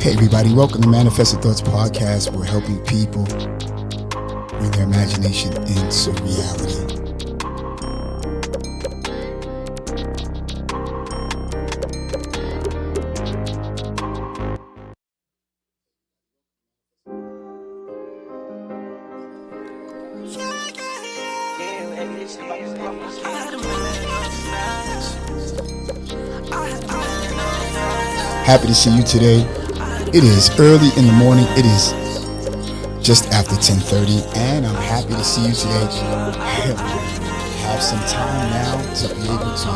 Hey everybody, welcome to Manifested Thoughts Podcast. We're helping people bring their imagination into reality. Happy to see you today. It is early in the morning. It is just after 10:30, and I'm happy to see you today. Have some time now to be able to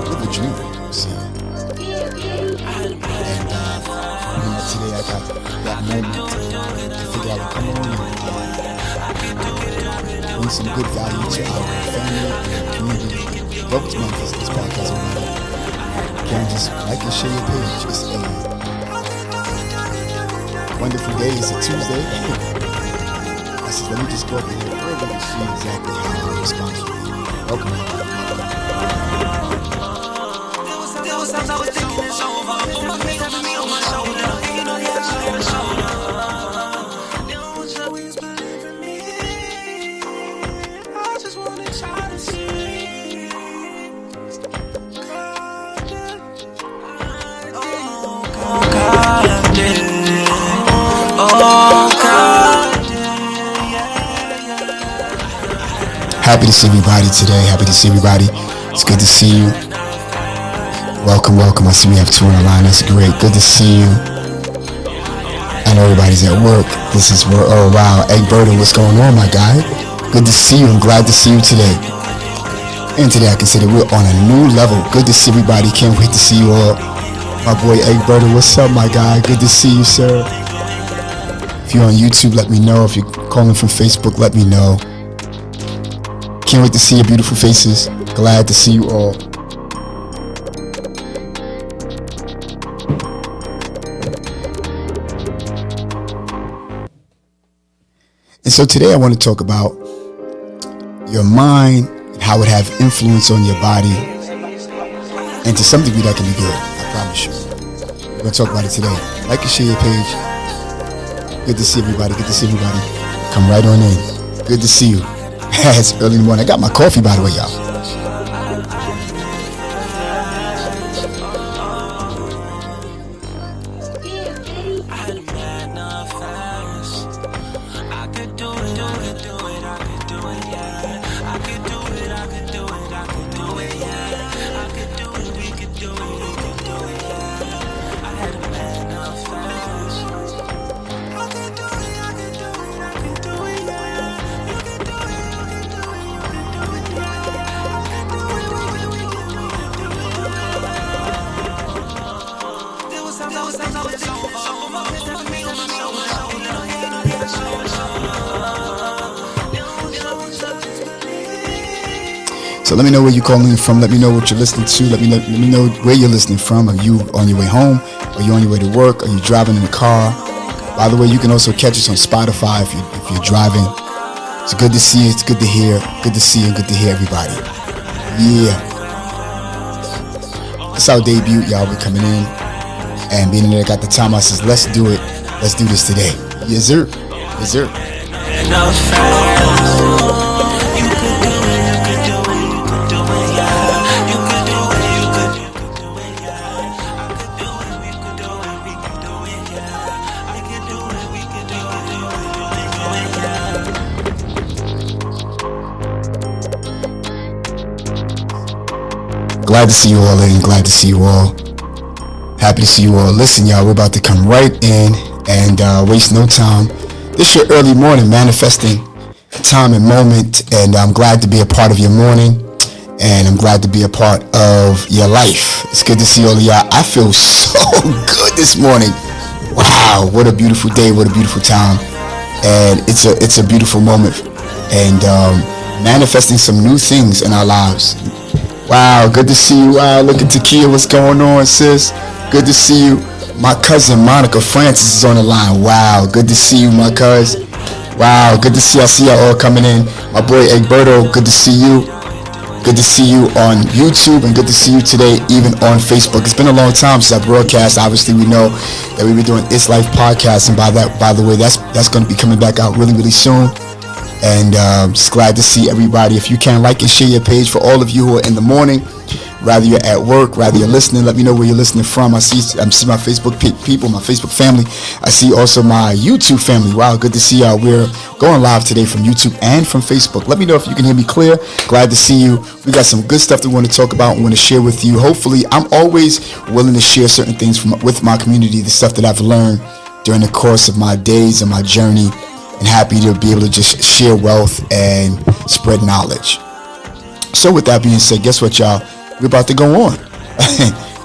live a dream. See, and today I got that moment to figure out to come on and bring some good value to our family and community. Welcome to Manifest this podcast. Can just like and share your page. It's a wonderful day. It's a Tuesday. I said, let me just go up in here early and see exactly how I respond to you. Welcome. There was times I was thinking it's over. Put my face having me on my shoulder. And you know the action on the shoulder. They don't want you always believe in me. I just want to try to see. Happy to see everybody today. Happy to see everybody. It's good to see you. Welcome. I see we have two on the line. That's great. Good to see you. I know everybody's at work. This is where, oh wow. Egg Berto, what's going on, my guy? Good to see you. I'm glad to see you today. And today I consider we're on a new level. Good to see everybody. Can't wait to see you all. My boy Egg Berto, what's up, my guy? Good to see you, sir. If you're on YouTube, let me know. If you're calling from Facebook, let me know. Can't wait to see your beautiful faces. Glad to see you all. And so today I want to talk about your mind and how it have influence on your body. And to some degree that can be good. I promise you. We're going to talk about it today. Like and share your page. Good to see everybody. Come right on in. Good to see you. It's early in the morning. I got my coffee, by the way, y'all. So let me know where you're calling from. Let me know what you're listening to. Let me know where you're listening from. Are you on your way home? Are you on your way to work? Are you driving in the car? By the way, you can also catch us on Spotify if you're driving. It's good to see you. It's good to hear. Good to see you. Good to hear everybody. Yeah. It's our debut, y'all. We're coming in. And being there, I got the time. I says, let's do it. Let's do this today. Yes, sir. Yes, sir. Glad to see you all in. Glad to see you all. Happy to see you all. Listen, y'all, we're about to come right in and waste no time. This your early morning manifesting time and moment, and I'm glad to be a part of your morning, and I'm glad to be a part of your life. It's good to see all of y'all. I feel so good this morning. Wow, what a beautiful day, what a beautiful time, and it's a beautiful moment, and manifesting some new things in our lives. Wow, good to see you. Wow, look at Takia, what's going on, sis? Good to see you. My cousin Monica Francis is on the line. Wow, good to see you, my cuz. Wow, good to see you. I see y'all all coming in. My boy Egberto, good to see you. Good to see you on YouTube, and good to see you today even on Facebook. It's been a long time since I broadcast. Obviously, we know that we've been doing It's Life podcast, and by the way, that's going to be coming back out really, really soon. And just glad to see everybody. If you can, like and share your page for all of you who are in the morning, rather you're at work, rather you're listening. Let me know where you're listening from. I see my Facebook people, my Facebook family. I see also my YouTube family. Wow, good to see y'all. We're going live today from YouTube and from Facebook. Let me know if you can hear me clear. Glad to see you. We got some good stuff that we want to talk about and want to share with you. Hopefully, I'm always willing to share certain things with my community, the stuff that I've learned during the course of my days and my journey, and happy to be able to just share wealth and spread knowledge. So with that being said, guess what, y'all? We're about to go on.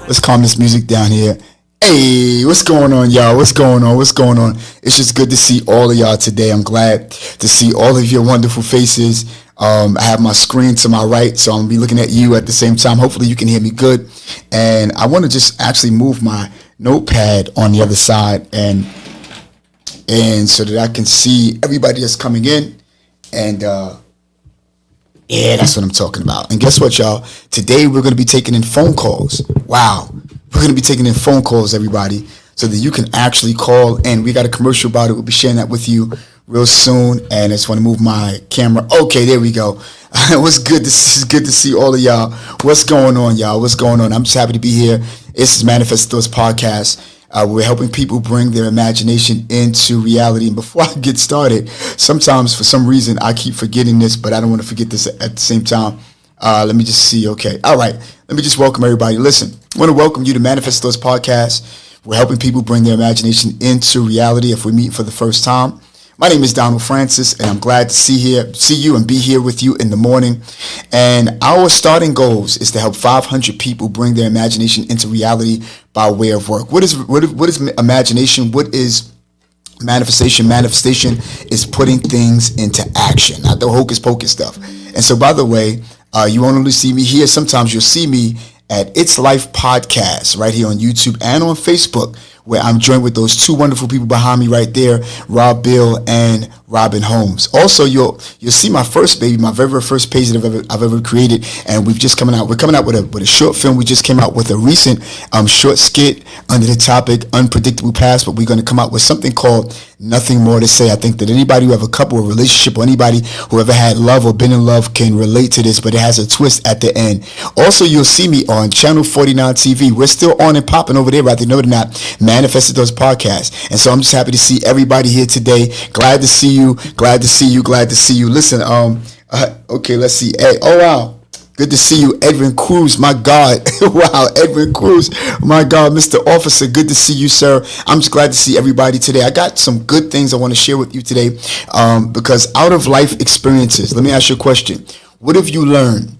Let's calm this music down here. Hey, what's going on, y'all? What's going on? What's going on? It's just good to see all of y'all today. I'm glad to see all of your wonderful faces. I have my screen to my right, so I'm going to be looking at you at the same time. Hopefully you can hear me good. And I want to just actually move my notepad on the other side and so that I can see everybody that's coming in, and yeah, that's what I'm talking about. And guess what, y'all? Today we're going to be taking in phone calls. Wow, we're going to be taking in phone calls, everybody, so that you can actually call in. We got a commercial about it. We'll be sharing that with you real soon. And I just want to move my camera. Okay, there we go. It's good to see all of y'all. What's going on, y'all? What's going on? I'm just happy to be here. This is Manifest Thoughts Podcast. We're helping people bring their imagination into reality. And before I get started, sometimes for some reason I keep forgetting this, but I don't want to forget this at the same time. Let me just see. Okay. All right. Let me just welcome everybody. Listen, I want to welcome you to Manifest Thoughts Podcast. We're helping people bring their imagination into reality. If we meet for the first time, my name is Donald Francis, and I'm glad to see you and be here with you in the morning. And our starting goals is to help 500 people bring their imagination into reality by way of work. What is imagination? What is manifestation? Manifestation is putting things into action, not the hocus pocus stuff. And so, by the way, you won't only see me here. Sometimes you'll see me at It's Life Podcast right here on YouTube and on Facebook, where I'm joined with those two wonderful people behind me right there, Rob Bill and Robin Holmes. Also, you'll see my first baby, my very first page that I've ever created, and we're coming out with a short film. We just came out with a recent short skit under the topic Unpredictable Past, but we're going to come out with something called Nothing More to Say. I think that anybody who have a couple, or relationship, or anybody who ever had love or been in love can relate to this, but it has a twist at the end. Also, you'll see me on Channel 49 TV. We're still on and popping over there, rather you know it or not, Manifested Those Podcasts. And so I'm just happy to see everybody here today. Glad to see you. Glad to see you. Glad to see you. Listen, okay, let's see. Hey, oh wow. Good to see you, Edwin Cruz. My God. Wow, Edwin Cruz. My God, Mr. Officer. Good to see you, sir. I'm just glad to see everybody today. I got some good things I want to share with you today, because out of life experiences, let me ask you a question. What have you learned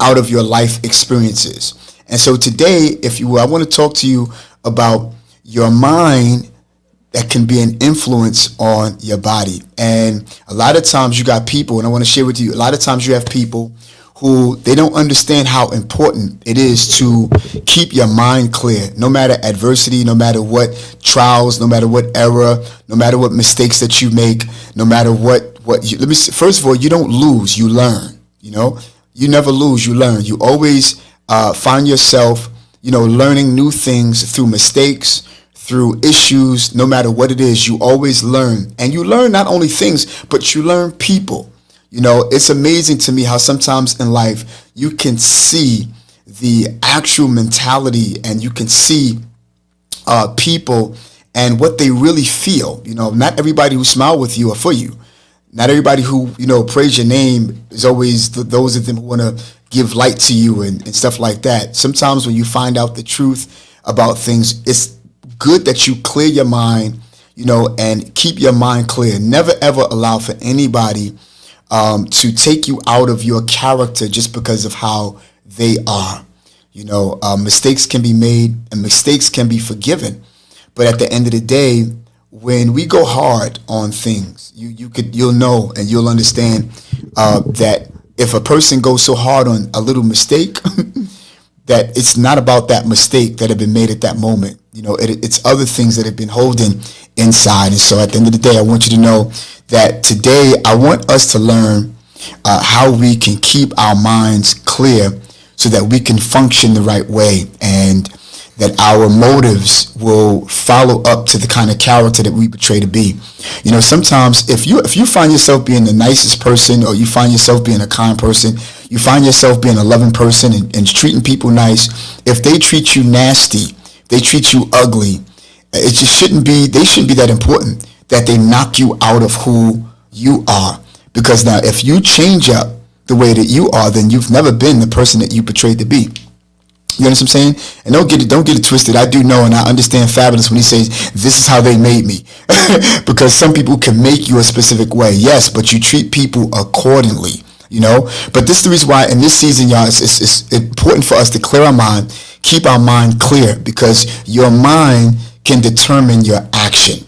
out of your life experiences? And so today, if you will, I want to talk to you about your mind that can be an influence on your body. And a lot of times you got people, and I want to share with you, a lot of times you have people who they don't understand how important it is to keep your mind clear, no matter adversity, no matter what trials, no matter what error, no matter what mistakes that you make, no matter first of all, you don't lose, you learn. You never lose, you learn. You always find yourself, learning new things through mistakes, through issues. No matter what it is, you always learn. And you learn not only things, but you learn people. It's amazing to me how sometimes in life you can see the actual mentality, and you can see people and what they really feel. Not everybody who smile with you are for you. Not everybody who, praise your name is always those of them who want to give light to you and stuff like that. Sometimes when you find out the truth about things, it's good that you clear your mind, and keep your mind clear. Never ever allow for anybody to take you out of your character just because of how they are. Mistakes can be made and mistakes can be forgiven. But at the end of the day, when we go hard on things, you'll know and you'll understand that if a person goes so hard on a little mistake, that it's not about that mistake that had been made at that moment. It's other things that have been holding inside. And so at the end of the day, I want you to know that today I want us to learn how we can keep our minds clear so that we can function the right way, and that our motives will follow up to the kind of character that we portray to be. Sometimes if you find yourself being the nicest person, or you find yourself being a kind person, you find yourself being a loving person and treating people nice, if they treat you nasty, they treat you ugly, they shouldn't be that important that they knock you out of who you are. Because now if you change up the way that you are, then you've never been the person that you portrayed to be. You understand what I'm saying? And don't get it twisted. I do know and I understand Fabulous when he says this is how they made me. Because some people can make you a specific way. Yes, but you treat people accordingly. But this is the reason why in this season, y'all, it's important for us to clear our mind, keep our mind clear, because your mind can determine your action.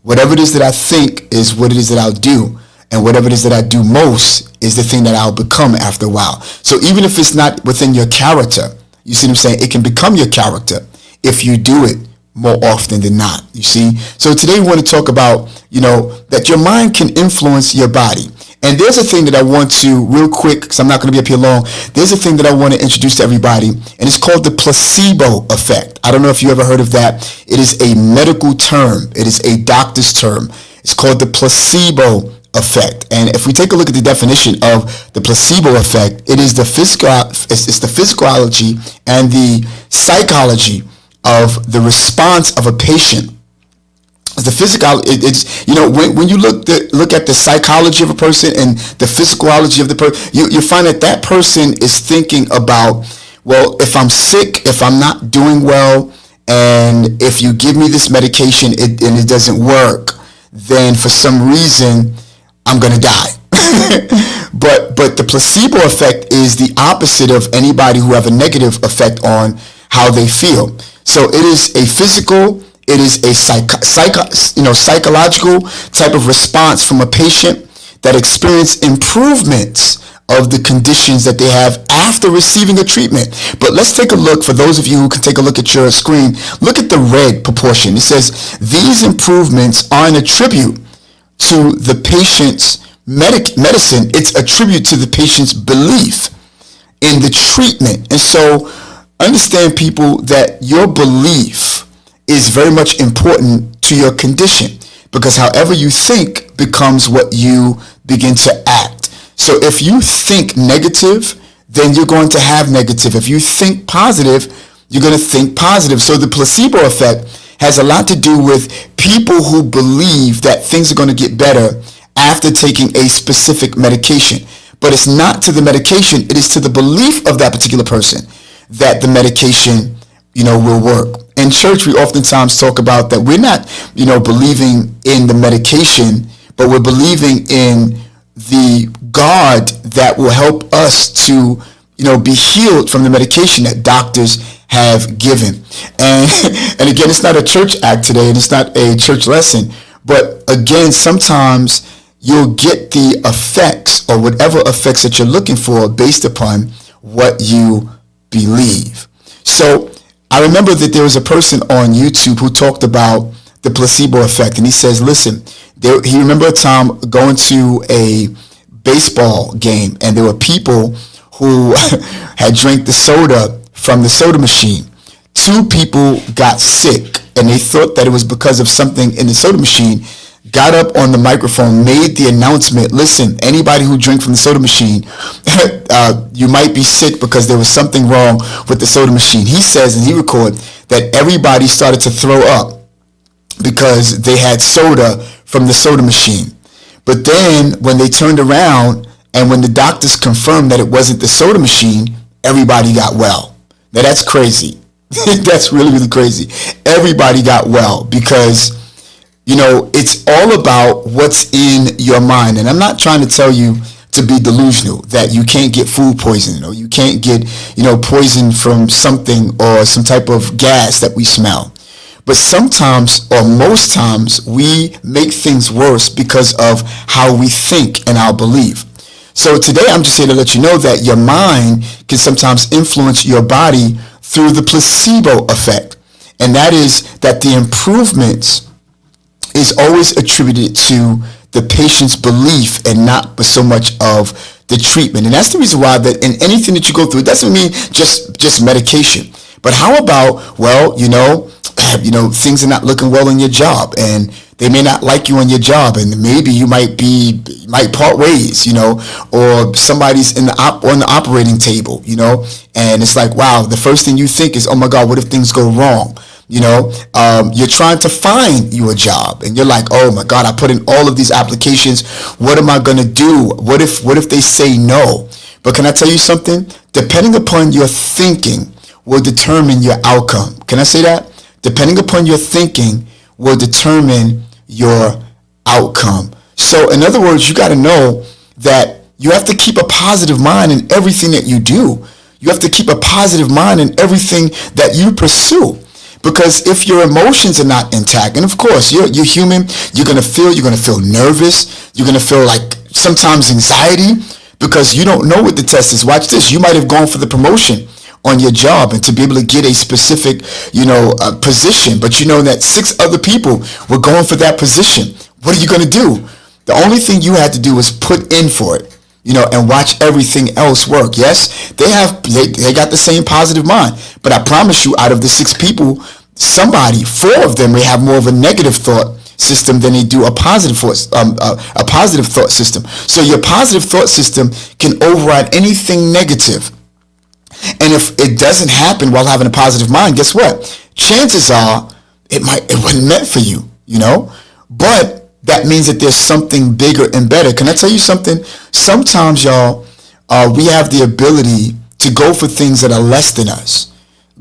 Whatever it is that I think is what it is that I'll do. And whatever it is that I do most is the thing that I'll become after a while. So even if it's not within your character, you see what I'm saying? It can become your character if you do it more often than not, you see? So today we want to talk about, that your mind can influence your body. And there's a thing that I want to, real quick, because I'm not going to be up here long, there's a thing that I want to introduce to everybody, and it's called the placebo effect. I don't know if you ever heard of that. It is a medical term. It is a doctor's term. It's called the placebo effect. And if we take a look at the definition of the placebo effect, it is it's the physiology and the psychology of the response of a patient. The physical, it's when you look at the psychology of a person and the physiology of the person, you find that person is thinking about, well, if I'm sick, if I'm not doing well, and if you give me this medication and it doesn't work, then for some reason I'm gonna die. but the placebo effect is the opposite of anybody who have a negative effect on how they feel. So it is a physical, it is a psychological type of response from a patient that experience improvements of the conditions that they have after receiving a treatment. But let's take a look, for those of you who can take a look at your screen, look at the red proportion. It says these improvements are an attribute to the patient's medicine. It's a tribute to the patient's belief in the treatment. And so understand, people, that your belief is very much important to your condition, because however you think becomes what you begin to act. So if you think negative, then you're going to have negative. If you think positive, you're going to think positive. So the placebo effect has a lot to do with people who believe that things are going to get better after taking a specific medication. But it's not to the medication, it is to the belief of that particular person that the medication, will work. In church, we oftentimes talk about that we're not, believing in the medication, but we're believing in the God that will help us to, be healed from the medication that doctors have given. And again, it's not a church act today, and it's not a church lesson. But again, sometimes you'll get the effects or whatever effects that you're looking for based upon what you believe. So I remember that there was a person on YouTube who talked about the placebo effect, and he says, listen, he remembered a time going to a baseball game, and there were people who had drank the soda from the soda machine. 2 people got sick, and they thought that it was because of something in the soda machine, got up on the microphone, made the announcement, listen, anybody who drank from the soda machine, you might be sick because there was something wrong with the soda machine. He says, and he recorded, that everybody started to throw up because they had soda from the soda machine. But then when they turned around and when the doctors confirmed that it wasn't the soda machine, everybody got well. Now that's crazy. That's really, really crazy. Everybody got well because, it's all about what's in your mind. And I'm not trying to tell you to be delusional that you can't get food poisoning or you can't get, poison from something or some type of gas that we smell. But sometimes or most times we make things worse because of how we think and our belief. So today I'm just here to let you know that your mind can sometimes influence your body through the placebo effect. And that is that the improvements is always attributed to the patient's belief and not so much of the treatment. And that's the reason why that in anything that you go through, it doesn't mean just medication. But how about, things are not looking well in your job and they may not like you on your job and maybe you might part ways, or somebody's on the operating table, and it's like, wow, the first thing you think is, oh my God, what if things go wrong? You're trying to find you a job and you're like, oh my God, I put in all of these applications. What am I going to do? What if they say no? But can I tell you something? Depending upon your thinking will determine your outcome. Can I say that? Depending upon your thinking will determine your outcome. So in other words, you got to know that you have to keep a positive mind in everything that you do. You have to keep a positive mind in everything that you pursue. Because if your emotions are not intact, and of course you're human, you're gonna feel nervous, you're gonna feel like sometimes anxiety because you don't know what the test is. Watch this. You might have gone for the promotion on your job and to be able to get a specific, position, but you know that 6 other people were going for that position. What are you gonna do? The only thing you had to do was put in for it. And watch everything else work. Yes, they got the same positive mind, but I promise you, out of the 6 people, 4 of them may have more of a negative thought system than they do a positive thought system. So your positive thought system can override anything negative. And if it doesn't happen while having a positive mind, guess what? Chances are it wasn't meant for you, But that means that there's something bigger and better. Can I tell you something? Sometimes, y'all, we have the ability to go for things that are less than us,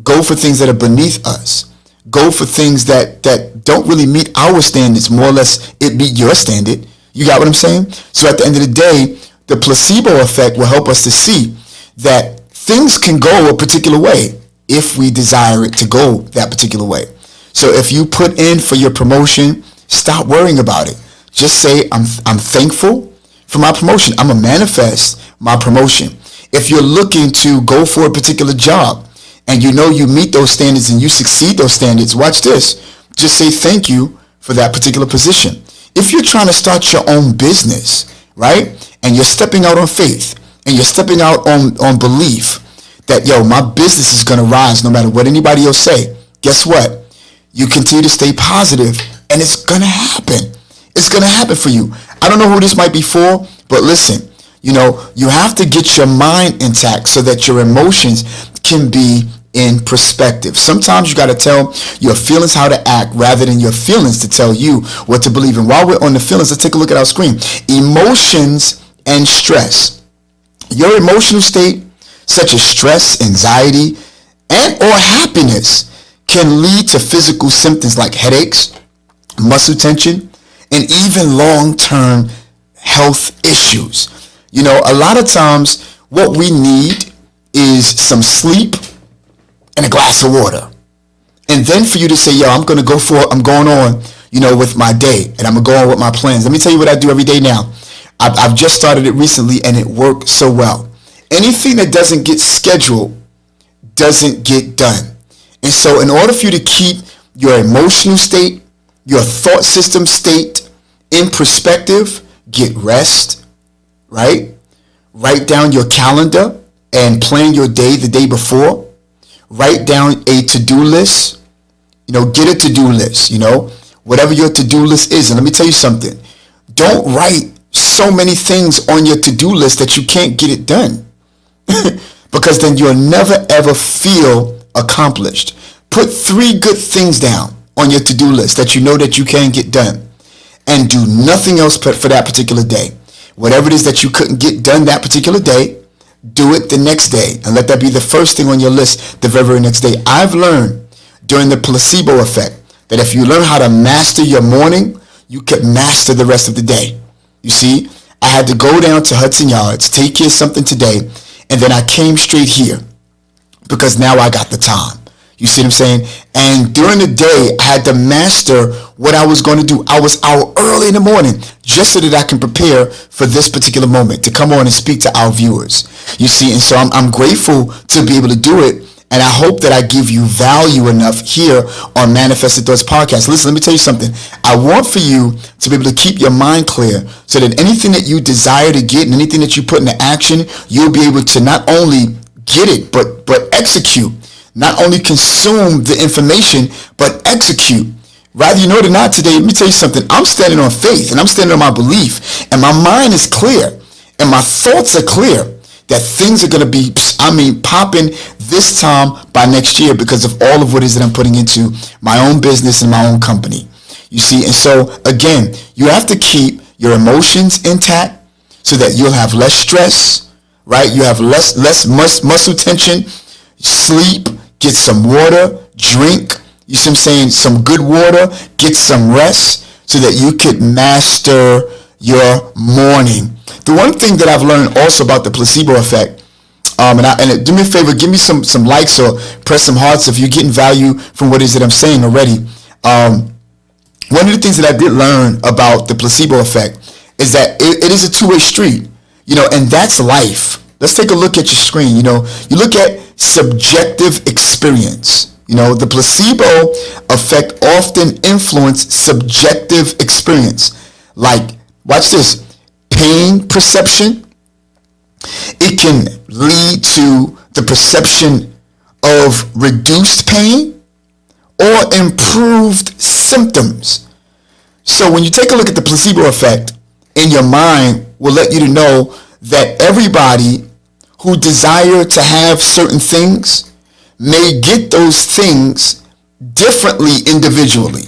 go for things that are beneath us, go for things that don't really meet our standards. More or less, it meet your standard. You got what I'm saying? So at the end of the day, the placebo effect will help us to see that things can go a particular way if we desire it to go that particular way. So if you put in for your promotion, stop worrying about it. Just say, I'm thankful for my promotion. I'm going to manifest my promotion. If you're looking to go for a particular job and you meet those standards and you succeed those standards, watch this. Just say thank you for that particular position. If you're trying to start your own business, right, and you're stepping out on faith and you're stepping out on belief that, my business is going to rise no matter what anybody else say, guess what? You continue to stay positive. And it's going to happen. It's going to happen for you. I don't know who this might be for, but listen, you have to get your mind intact so that your emotions can be in perspective. Sometimes you got to tell your feelings how to act rather than your feelings to tell you what to believe. And while we're on the feelings, let's take a look at our screen. Emotions and stress. Your emotional state, such as stress, anxiety, and or happiness, can lead to physical symptoms like headaches, muscle tension, and even long-term health issues. A lot of times what we need is some sleep and a glass of water. And then for you to say, I'm going on, with my day and I'm going to go on with my plans. Let me tell you what I do every day now. I've just started it recently and it worked so well. Anything that doesn't get scheduled doesn't get done. And so in order for you to keep your emotional state, your thought system state in perspective, get rest, right? Write down your calendar and plan your day the day before. Write down a to-do list. Get a to-do list, whatever your to-do list is. And let me tell you something. Don't write so many things on your to-do list that you can't get it done. Because then you'll never ever feel accomplished. Put 3 good things down on your to-do list that you know that you can get done. and do nothing else for that particular day. Whatever it is that you couldn't get done that particular day, do it the next day, and let that be the first thing on your list the very, very next day. I've learned during the placebo effect that if you learn how to master your morning, you can master the rest of the day. You see, I had to go down to Hudson Yards, take care of something today, and then I came straight here because now I got the time. You see what I'm saying? And during the day, I had to master what I was going to do. I was out early in the morning just so that I can prepare for this particular moment to come on and speak to our viewers. You see, and so I'm grateful to be able to do it. And I hope that I give you value enough here on Manifested Thoughts Podcast. Listen, let me tell you something. I want for you to be able to keep your mind clear so that anything that you desire to get and anything that you put into action, you'll be able to not only get it, but execute. Not only consume the information, but execute. Rather you know it or not today, let me tell you something. I'm standing on faith and I'm standing on my belief, and my mind is clear and my thoughts are clear that things are going to be, popping this time by next year because of all of what it is that I'm putting into my own business and my own company. You see, and so again, you have to keep your emotions intact so that you'll have less stress, right? You have less muscle tension. Sleep, get some water, drink, you see what I'm saying, some good water, get some rest so that you could master your morning. The one thing that I've learned also about the placebo effect, and do me a favor, give me some likes or press some hearts if you're getting value from what it is that I'm saying already. One of the things that I did learn about the placebo effect is that it is a two-way street, and that's life. Let's take a look at your screen. You look at subjective experience. The placebo effect often influences subjective experience. Like, watch this, pain perception. It can lead to the perception of reduced pain or improved symptoms. So when you take a look at the placebo effect, in your mind will let you to know that everybody who desire to have certain things may get those things differently individually,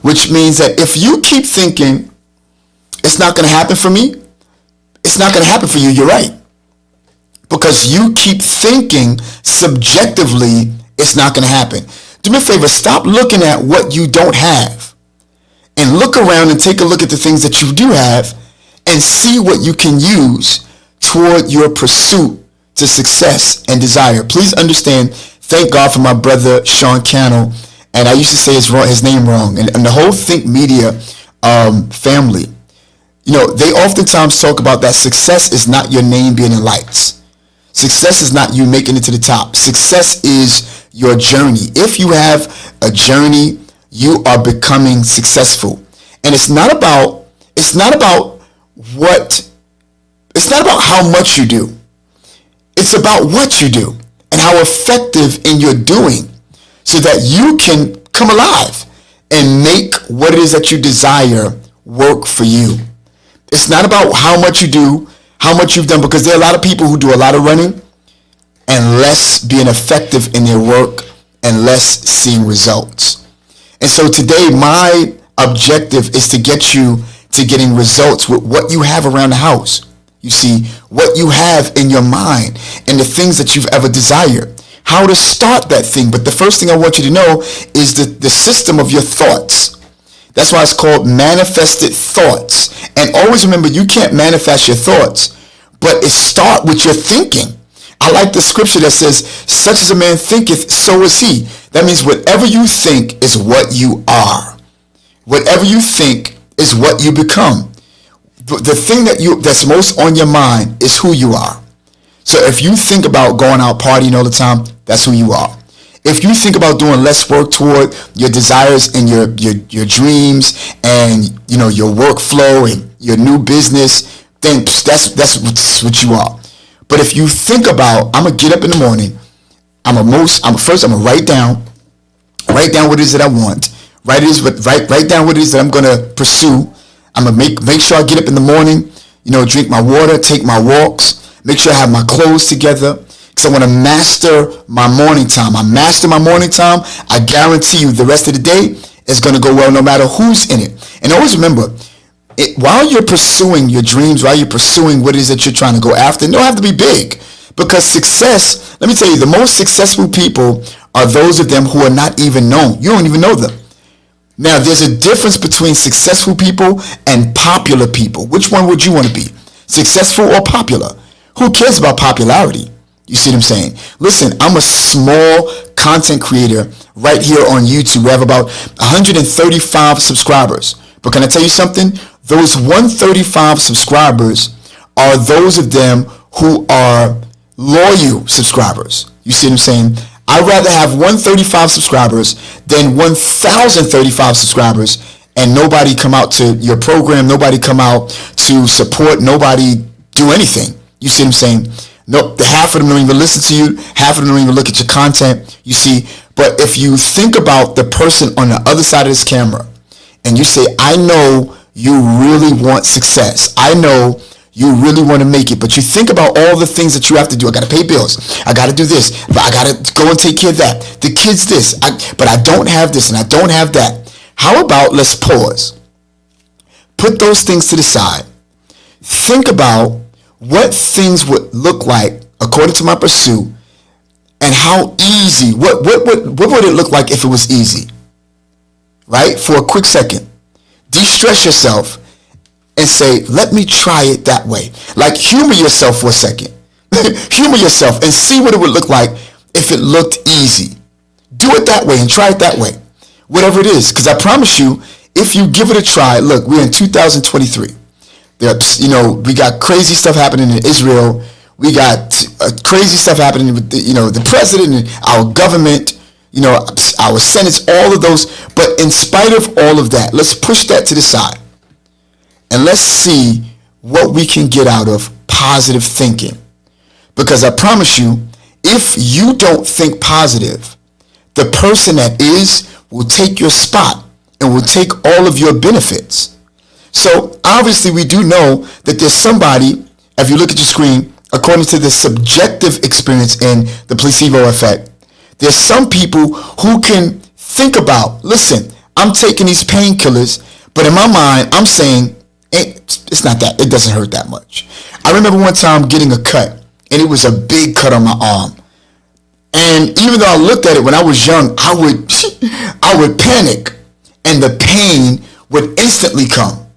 which means that if you keep thinking it's not going to happen for me, it's not going to happen for you. You're right, because you keep thinking subjectively it's not going to happen. Do me a favor, stop looking at what you don't have and look around and take a look at the things that you do have and see what you can use toward your pursuit to success and desire. Please understand, thank God for my brother Sean Cannell, and I used to say his name wrong, and the whole Think Media family. They oftentimes talk about that success is not your name being in lights. Success is not you making it to the top. Success is your journey. If you have a journey, you are becoming successful. And it's not about how much you do. It's about what you do and how effective in your doing so that you can come alive and make what it is that you desire work for you. It's not about how much you do, how much you've done, because there are a lot of people who do a lot of running and less being effective in their work and less seeing results. And so today, my objective is to get you to getting results with what you have around the house. You see, what you have in your mind and the things that you've ever desired. How to start that thing. But the first thing I want you to know is the system of your thoughts. That's why it's called manifested thoughts. And always remember, you can't manifest your thoughts, but it starts with your thinking. I like the scripture that says, such as a man thinketh, so is he. That means whatever you think is what you are. Whatever you think is what you become. The thing that's most on your mind is who you are. So if you think about going out partying all the time, that's who you are. If you think about doing less work toward your desires and your dreams and your workflow and your new business, then that's what you are. But if you think about, I'm gonna get up in the morning, I'm gonna write down what it is that I want, write down what it is that I'm gonna pursue. I'm gonna make sure I get up in the morning, drink my water, take my walks, make sure I have my clothes together, because I want to master my morning time. I master my morning time, I guarantee you the rest of the day is going to go well no matter who's in it. And always remember, while you're pursuing your dreams, while you're pursuing what it is that you're trying to go after, it don't have to be big. Because success, let me tell you, the most successful people are those of them who are not even known. You don't even know them. Now, there's a difference between successful people and popular people. Which one would you want to be? Successful or popular? Who cares about popularity? You see what I'm saying? Listen, I'm a small content creator right here on YouTube. We have about 135 subscribers. But can I tell you something? Those 135 subscribers are those of them who are loyal subscribers. You see what I'm saying? I'd rather have 135 subscribers than 1,035 subscribers and nobody come out to your program, nobody come out to support, nobody do anything. You see what I'm saying? No, half of them don't even listen to you, half of them don't even look at your content, you see. But if you think about the person on the other side of this camera and you say, I know you really want success, I know you really want to make it, but you think about all the things that you have to do. I got to pay bills. I got to do this, but I got to go and take care of that. The kids this, but I don't have this and I don't have that. How about let's pause. Put those things to the side. Think about what things would look like according to my pursuit and how easy, what would it look like if it was easy? Right? For a quick second. De-stress yourself and say, let me try it that way. Like, humor yourself for a second. Humor yourself and see what it would look like if it looked easy. Do it that way and try it that way. Whatever it is. Because I promise you, if you give it a try, look, we're in 2023. We got crazy stuff happening in Israel. We got crazy stuff happening with the president and our government, our senates, all of those. But in spite of all of that, let's push that to the side. And let's see what we can get out of positive thinking. Because I promise you, if you don't think positive, the person that is will take your spot and will take all of your benefits. So obviously we do know that there's somebody, if you look at your screen, according to the subjective experience in the placebo effect, there's some people who can think about, listen, I'm taking these painkillers, but in my mind, I'm saying, it's not that, it doesn't hurt that much. I remember one time getting a cut, and it was a big cut on my arm. And even though I looked at it when I was young, I would panic, and the pain would instantly come.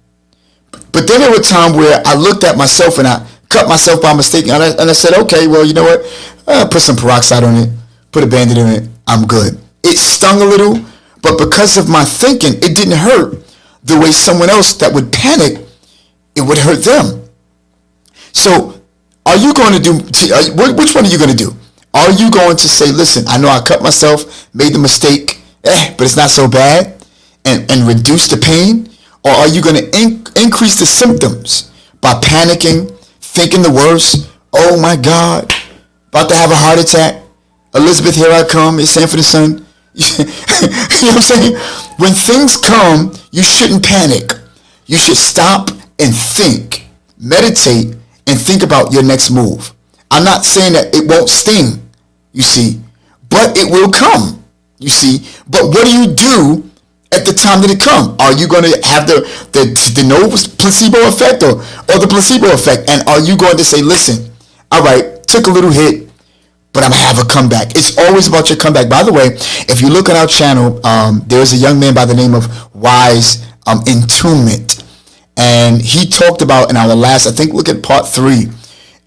But then there were times where I looked at myself and I cut myself by mistake, and I said, okay, well, you know what? Put some peroxide on it, put a Band-Aid on it, I'm good. It stung a little, but because of my thinking, it didn't hurt the way someone else that would panic, it would hurt them. So are you going to do, which one are you going to do? Are you going to say, listen, I know I cut myself, made the mistake, but it's not so bad, and reduce the pain? Or are you going to increase the symptoms by panicking, thinking the worst? Oh my God, about to have a heart attack. Elizabeth, here I come. It's Sanford and Son. You know what I'm saying? When things come, you shouldn't panic. You should stop and think, meditate, and think about your next move. I'm not saying that it won't sting, you see, but it will come, you see. But what do you do at the time that it comes? Are you going to have the no placebo effect or the placebo effect? And are you going to say, listen, all right, took a little hit, but I'm going to have a comeback? It's always about your comeback. By the way, if you look at our channel, there's a young man by the name of Wise Entombment. And he talked about in our last, I think, look at part 3.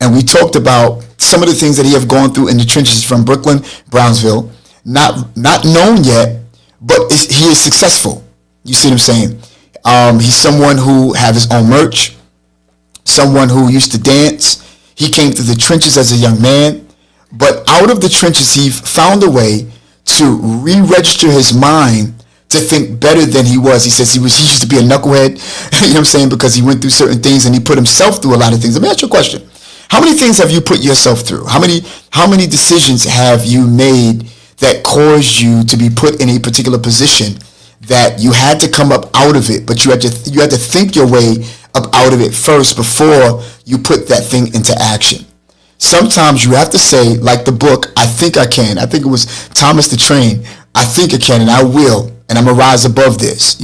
And we talked about some of the things that he have gone through in the trenches from Brooklyn, Brownsville. Not known yet, but he is successful. You see what I'm saying? He's someone who have his own merch, someone who used to dance. He came through the trenches as a young man. But out of the trenches, he found a way to re-register his mind to think better than he was. He says he used to be a knucklehead, you know what I'm saying, because he went through certain things and he put himself through a lot of things. Let me ask you a question. How many things have you put yourself through? How many decisions have you made that caused you to be put in a particular position that you had to come up out of it, but you had to think your way up out of it first before you put that thing into action? Sometimes you have to say, like the book, I Think I Can. I think it was Thomas the Train. I think I can and I will. and I'm going to rise above this,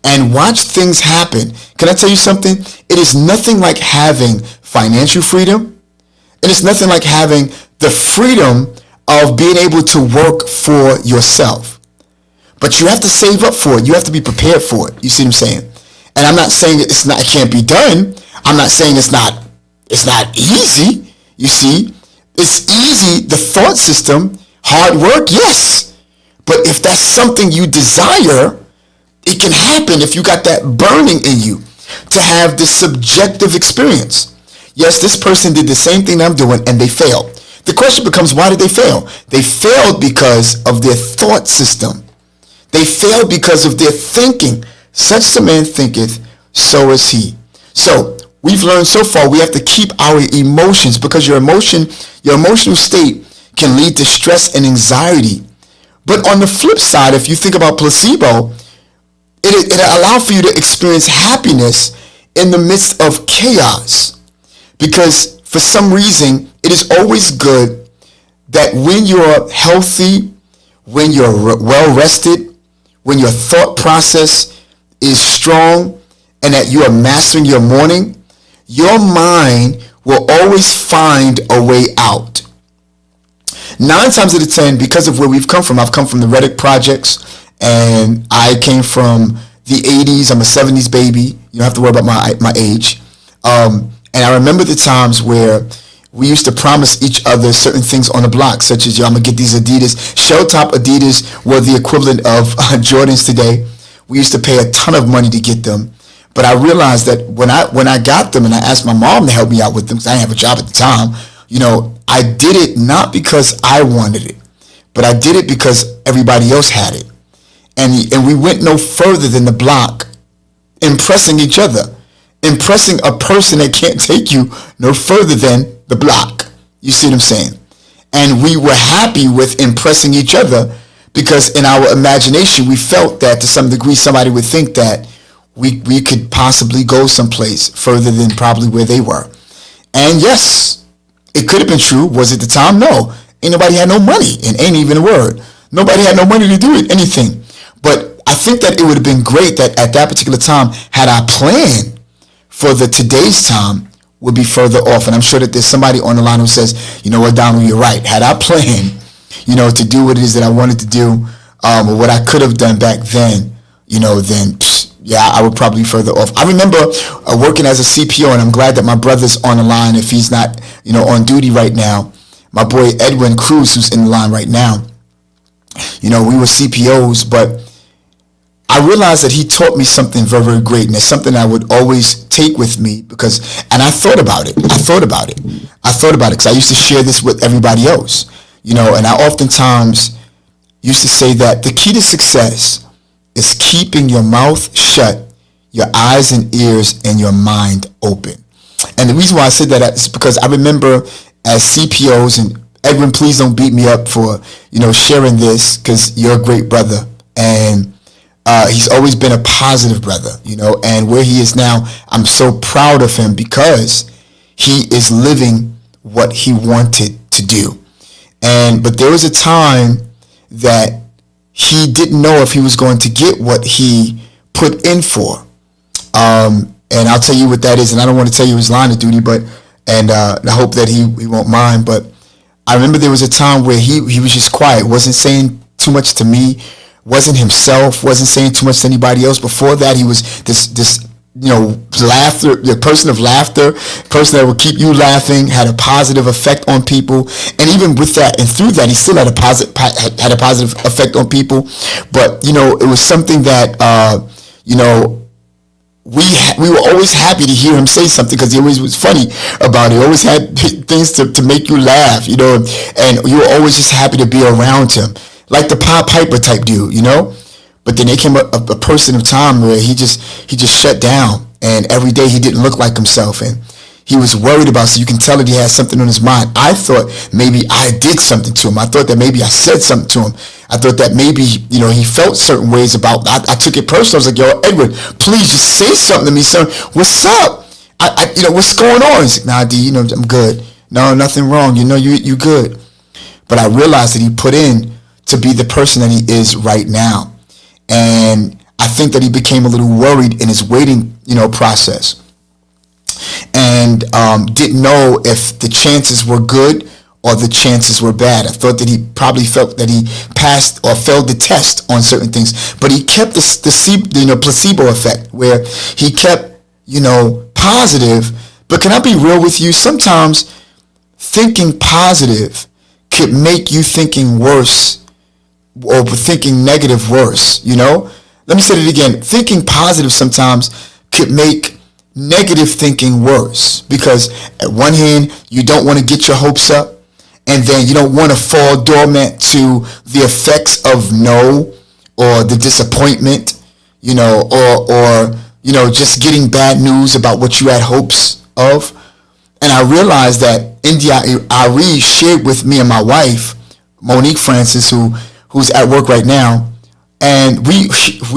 and watch things happen. Can I tell you something? It is nothing like having financial freedom. It is nothing like having the freedom of being able to work for yourself. But you have to save up for it. You have to be prepared for it. You see what I'm saying? And I'm not saying it can't be done. I'm not saying it's not easy. You see, it's easy. The thought system, hard work, yes. But if that's something you desire, it can happen if you got that burning in you to have this subjective experience. Yes, this person did the same thing I'm doing and they failed. The question becomes, why did they fail? They failed because of their thought system. They failed because of their thinking. Such a man thinketh, so is he. So we've learned so far we have to keep our emotions, because your emotional state can lead to stress and anxiety. But on the flip side, if you think about placebo, it allows for you to experience happiness in the midst of chaos. Because for some reason, it is always good that when you're healthy, when you're well rested, when your thought process is strong, and that you are mastering your morning, your mind will always find a way out. 9 times out of 10, because of where we've come from, I've come from the Reddick Projects, and I came from the 80s. I'm a 70s baby. You don't have to worry about my age. And I remember the times where we used to promise each other certain things on the block, such as, I'm going to get these Adidas. Shell top Adidas were the equivalent of Jordans today. We used to pay a ton of money to get them. But I realized that when I got them and I asked my mom to help me out with them, because I didn't have a job at the time, I did it not because I wanted it, but I did it because everybody else had it. And we went no further than the block, impressing each other, impressing a person that can't take you no further than the block. You see what I'm saying? And we were happy with impressing each other, because in our imagination, we felt that to some degree somebody would think that we could possibly go someplace further than probably where they were. And yes, it could have been true. Was it the time? No. Ain't nobody had no money, and ain't even a word. Nobody had no money to do anything. But I think that it would have been great that at that particular time, had I planned for today's time, would be further off. And I'm sure that there's somebody on the line who says, you know what, Donald, you're right. Had I planned, to do what it is that I wanted to do, or what I could have done back then, then I would probably be further off. I remember working as a CPO, and I'm glad that my brother's on the line if he's not, on duty right now. My boy Edwin Cruz, who's in the line right now. We were CPOs, but I realized that he taught me something very, very great, and it's something I would always take with me and I thought about it. I thought about it because I used to share this with everybody else, and I oftentimes used to say that the key to success is keeping your mouth shut, your eyes and ears, and your mind open. And the reason why I said that is because I remember as CPOs, and Edwin, please don't beat me up for, sharing this, because you're a great brother. And he's always been a positive brother, and where he is now, I'm so proud of him because he is living what he wanted to do. But there was a time that he didn't know if he was going to get what he put in for. And I'll tell you what that is, and I don't want to tell you his line of duty, and I hope that he won't mind, but I remember there was a time where he was just quiet, wasn't saying too much to me, wasn't himself, wasn't saying too much to anybody else. Before that, he was this laughter, the person of laughter, person that would keep you laughing, had a positive effect on people. And even with that, and through that, he still had a positive effect on people. But, it was something that, we were always happy to hear him say something, because he always was funny about it. He always had things to make you laugh, and you were always just happy to be around him. Like the Pied Piper type dude, But then there came a person of time where he just shut down, and every day he didn't look like himself, and he was worried about, so you can tell that he had something on his mind. I thought maybe I did something to him. I thought that maybe I said something to him. I thought that maybe, he felt certain ways about, I took it personal. I was like, yo, Edward, please just say something to me, son. What's up? What's going on? He's like, nah, D, I'm good. No, nothing wrong. You good. But I realized that he put in to be the person that he is right now. And I think that he became a little worried in his waiting, process, and didn't know if the chances were good or the chances were bad. I thought that he probably felt that he passed or failed the test on certain things, but he kept the placebo effect, where he kept, positive. But can I be real with you? Sometimes thinking positive could make you thinking worse, or thinking negative worse. Let me say it again. Thinking positive sometimes could make negative thinking worse, because at one hand, you don't want to get your hopes up, and then you don't want to fall dormant to the effects of no, or the disappointment, or just getting bad news about what you had hopes of. And I realized that India Arie shared with me and my wife, Monique Francis, who's at work right now, and we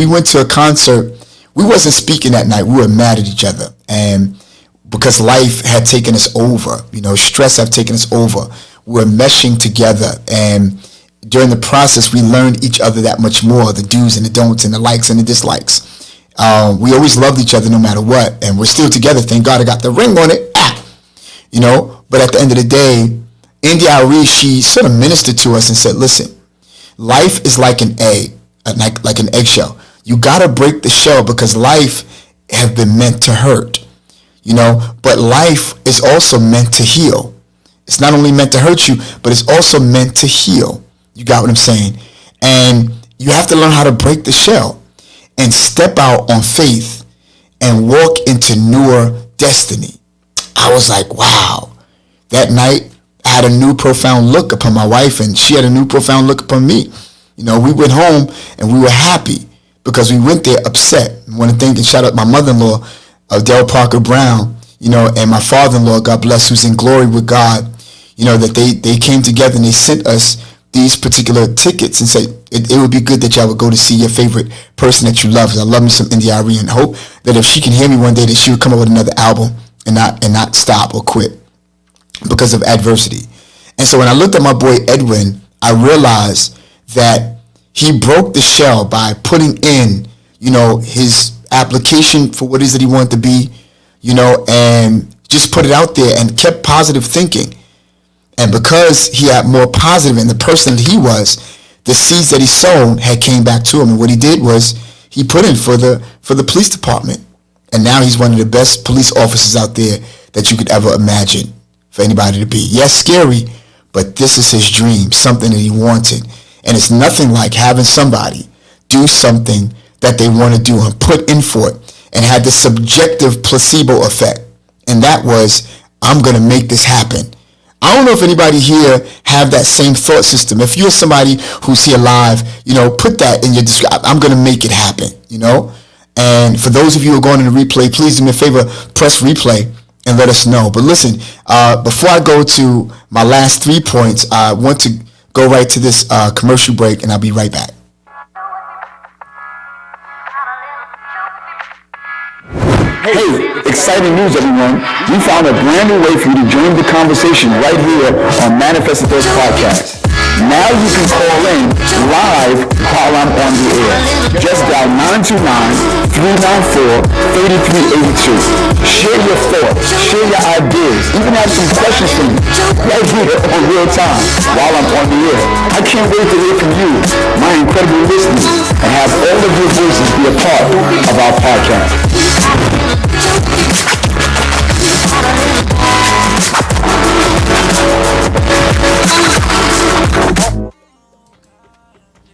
went to a concert. We wasn't speaking that night. We were mad at each other, and because life had taken us over, stress had taken us over. We were meshing together, and during the process, we learned each other that much more, the do's and the don'ts and the likes and the dislikes. We always loved each other no matter what, and we're still together. Thank God I got the ring on it. But at the end of the day, India Arie, she sort of ministered to us and said, listen, life is like an egg, like an eggshell. You got to break the shell, because life have been meant to hurt, but life is also meant to heal. It's not only meant to hurt you, but it's also meant to heal. You got what I'm saying? And you have to learn how to break the shell and step out on faith and walk into newer destiny. I was like, wow. That night, I had a new profound look upon my wife, and she had a new profound look upon me. We went home and we were happy, because we went there upset. I want to thank and shout out my mother-in-law, Dell Parker Brown, and my father-in-law, God bless, who's in glory with God, that they came together and they sent us these particular tickets and said it would be good that y'all would go to see your favorite person that you love. I love me some India Arie, and hope that if she can hear me one day, that she would come up with another album and not stop or quit because of adversity. And so when I looked at my boy Edwin, I realized that he broke the shell by putting in, his application for what it is that he wanted to be, and just put it out there and kept positive thinking. And because he had more positive in the person that he was, the seeds that he sown had came back to him. And what he did was he put in for the police department. And now he's one of the best police officers out there that you could ever imagine for anybody to be. Yes, scary, but this is his dream, something that he wanted. And it's nothing like having somebody do something that they want to do and put in for it, and had the subjective placebo effect. And that was, I'm going to make this happen. I don't know if anybody here have that same thought system. If you're somebody who's here live, put that in your description. I'm going to make it happen, And for those of you who are going to the replay, please do me a favor, press replay and let us know. But listen, before I go to my last 3 points, I want to go right to this commercial break, and I'll be right back. Hey, exciting news, everyone. We found a brand new way for you to join the conversation right here on Manifest Thoughts Podcast. Now you can call in live while I'm on the air. Just dial 929-394-3382. Share your thoughts, share your ideas, even have some questions for me right here on real time while I'm on the air. I can't wait to hear from you, my incredible listeners, and have all of your voices be a part of our podcast.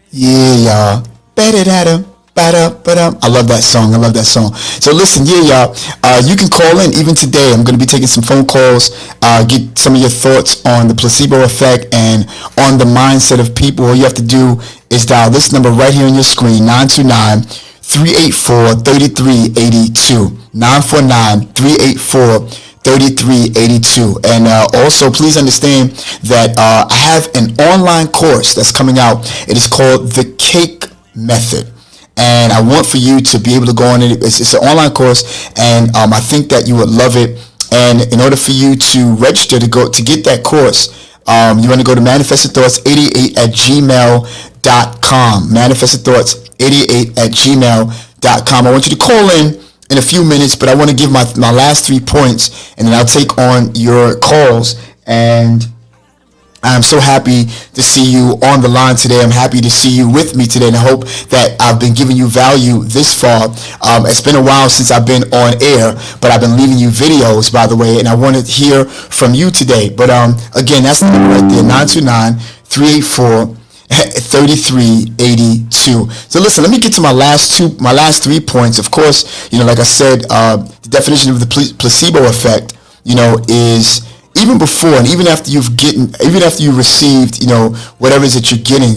Yeah, y'all. I love that song. So listen, y'all. You can call in even today. I'm going to be taking some phone calls, get some of your thoughts on the placebo effect and on the mindset of people. All you have to do is dial this number right here on your screen, 929-384-3382. 949-384-3382. And also, please understand that I have an online course that's coming out. It is called The Cake Method. And I want for you to be able to go on it. It's an online course, and I think that you would love it. And in order for you to register to get that course, you want to go to manifestedthoughts88@gmail.com. gmail.com. manifestedthoughts88@gmail.com. I want you to call in a few minutes, but I want to give my last 3 points, and then I'll take on your calls. And I'm so happy to see you on the line today. I'm happy to see you with me today, and I hope that I've been giving you value this far. It's been a while since I've been on air, but I've been leaving you videos, by the way, and I want to hear from you today. But again, that's the number right there, 929-384-3382. So listen, let me get to my last 3 points. Of course, like I said, the definition of the placebo effect, is even before and even after you've received, whatever it is that you're getting,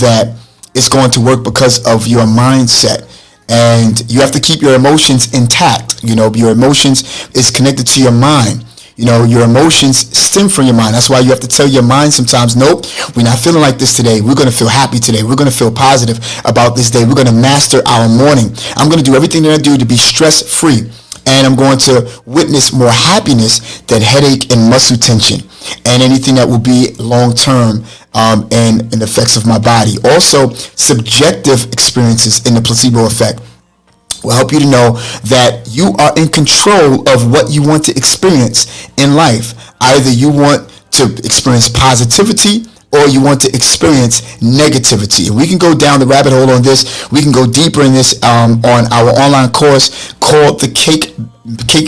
that it's going to work because of your mindset. And you have to keep your emotions intact. Your emotions is connected to your mind. Your emotions stem from your mind. That's why you have to tell your mind sometimes, nope, we're not feeling like this today. We're going to feel happy today. We're going to feel positive about this day. We're going to master our morning. I'm going to do everything that I do to be stress-free. And I'm going to witness more happiness than headache and muscle tension and anything that will be long-term and the effects of my body. Also, subjective experiences in the placebo effect will help you to know that you are in control of what you want to experience in life. Either you want to experience positivity or you want to experience negativity. And we can go down the rabbit hole on this. We can go deeper in this on our online course called the Cake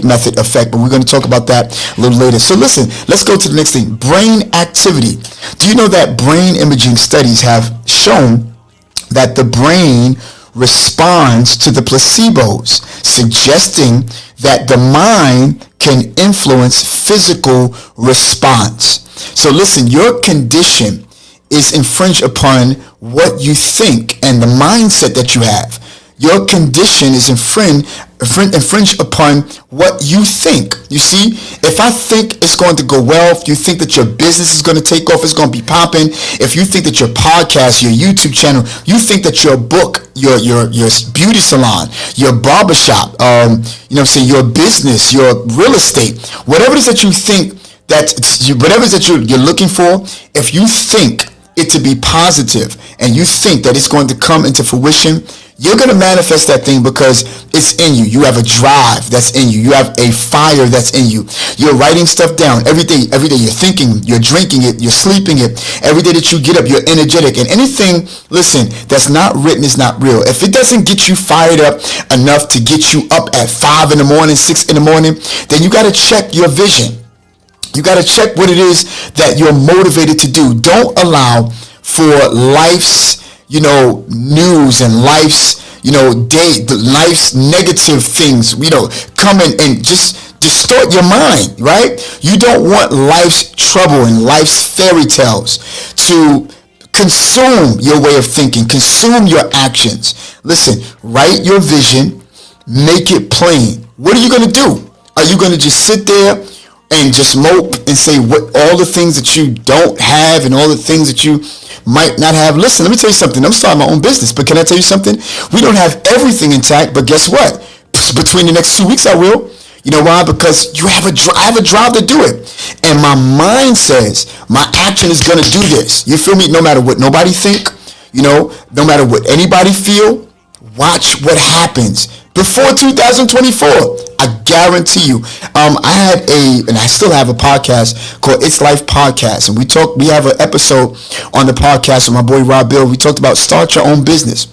Method Effect, but we're going to talk about that a little later. So listen, let's go to the next thing. Brain activity. Do you know that brain imaging studies have shown that the brain responds to the placebos, suggesting that the mind can influence physical response. So listen, your condition is infringed upon what you think and the mindset that you have. Your condition is infringed upon what you think. You see, if I think it's going to go well, if you think that your business is going to take off, it's going to be popping, if you think that your podcast, your YouTube channel, you think that your book, your beauty salon, your barbershop, your business, your real estate, whatever it is that you think whatever it is that you're looking for, if you think it to be positive and you think that it's going to come into fruition, you're going to manifest that thing because it's in you. You have a drive that's in you. You have a fire that's in you. You're writing stuff down every day. Every day you're thinking, you're drinking it, you're sleeping it. Every day that you get up, you're energetic. And anything, listen, that's not written is not real. If it doesn't get you fired up enough to get you up at 5 in the morning, 6 in the morning, then you got to check your vision. You got to check what it is that you're motivated to do. Don't allow for life's, news and life's, life's negative things, come in and just distort your mind, right? You don't want life's trouble and life's fairy tales to consume your way of thinking, consume your actions. Listen, write your vision, make it plain. What are you going to do? Are you going to just sit there and just mope and say what all the things that you don't have and all the things that you might not have? Listen, let me tell you something. I'm starting my own business, but can I tell you something? We don't have everything intact, but guess what? Between the next 2 weeks, I will. You know why? Because I have a drive to do it. And my mind says my action is going to do this. You feel me? No matter what nobody think, no matter what anybody feel, watch what happens before 2024. I guarantee you. I had and I still have a podcast called It's Life Podcast, and we have an episode on the podcast with my boy Rob Bill. We talked about start your own business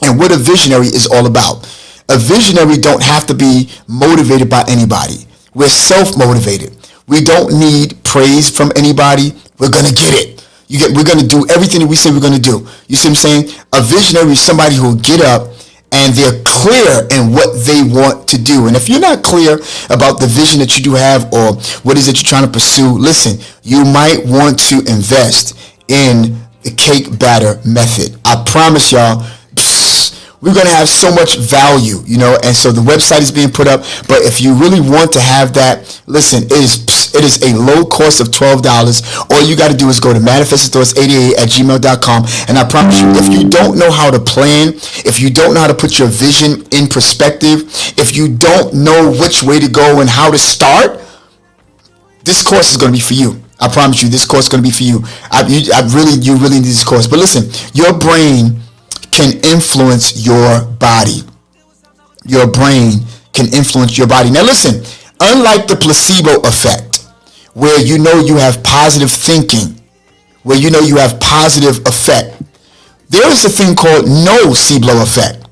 and what a visionary is all about. A visionary don't have to be motivated by anybody. We're self-motivated. We don't need praise from anybody. We're gonna get it. We're gonna do everything that we say we're gonna do. You see what I'm saying? A visionary is somebody who will get up and they're clear in what they want to do. And if you're not clear about the vision that you do have or what is it you're trying to pursue, listen, you might want to invest in the cake batter method. I promise y'all, we're going to have so much value, and so the website is being put up. But if you really want to have that, listen, it is a low cost of $12. All you got to do is go to manifestedthoughts88@gmail.com. And I promise you, if you don't know how to plan, if you don't know how to put your vision in perspective, if you don't know which way to go and how to start, this course is going to be for you. I promise you, this course is going to be for you. You really need this course. But listen, your brain can influence your body. Your brain can influence your body. Now listen, unlike the placebo effect, where you know you have positive thinking, where you know you have positive effect, there is a thing called nocebo effect.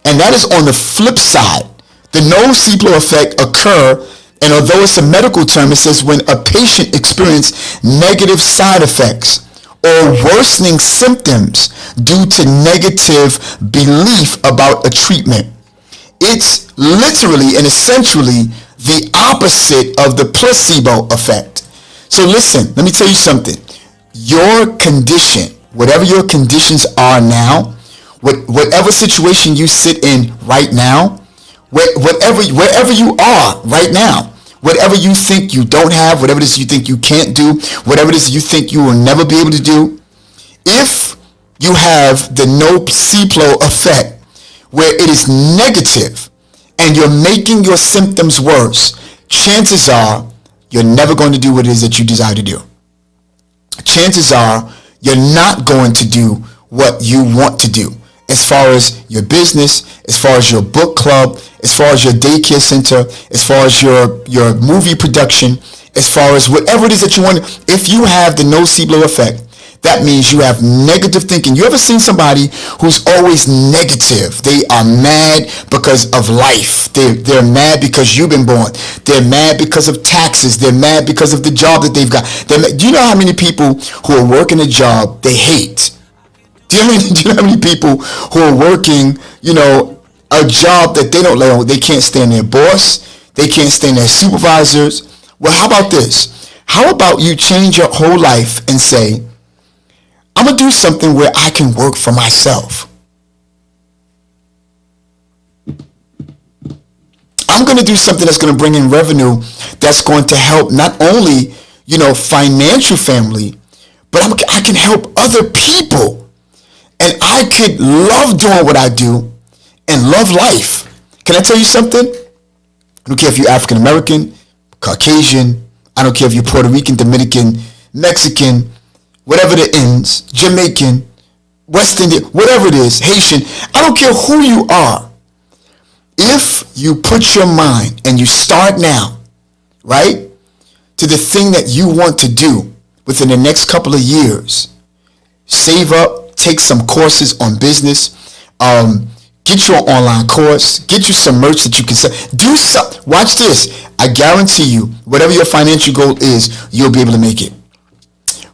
And that is on the flip side. The nocebo effect occur, and although it's a medical term, it says when a patient experiences negative side effects or worsening symptoms due to negative belief about a treatment. It's literally and essentially the opposite of the placebo effect. So listen, let me tell you something. Your condition, whatever your conditions are now, whatever situation you sit in right now, wherever you are right now, whatever you think you don't have, whatever it is you think you can't do, whatever it is you think you will never be able to do, if you have the nocebo effect where it is negative and you're making your symptoms worse, chances are you're never going to do what it is that you desire to do. Chances are you're not going to do what you want to do, as far as your business, as far as your book club, as far as your daycare center, as far as your movie production, as far as whatever it is that you want. If you have the nocebo effect, that means you have negative thinking. You ever seen somebody who's always negative? They are mad because of life. They're mad because you've been born. They're mad because of taxes. They're mad because of the job that they've got. Do you know how many people who are working a job they hate? Do you know how many people who are working, a job that they don't like? They can't stand their boss. They can't stand their supervisors. Well, how about this? How about you change your whole life and say, I'm going to do something where I can work for myself. I'm going to do something that's going to bring in revenue that's going to help not only, financial family, but I can help other people. And I could love doing what I do and love life. Can I tell you something? I don't care if you're African American, Caucasian, I don't care if you're Puerto Rican, Dominican, Mexican, whatever the ends, Jamaican, West Indian, whatever it is, Haitian, I don't care who you are. If you put your mind and you start now, right, to the thing that you want to do within the next couple of years, save up, take some courses on business, get you an online course, get you some merch that you can sell. Do something. Watch this. I guarantee you, whatever your financial goal is, you'll be able to make it.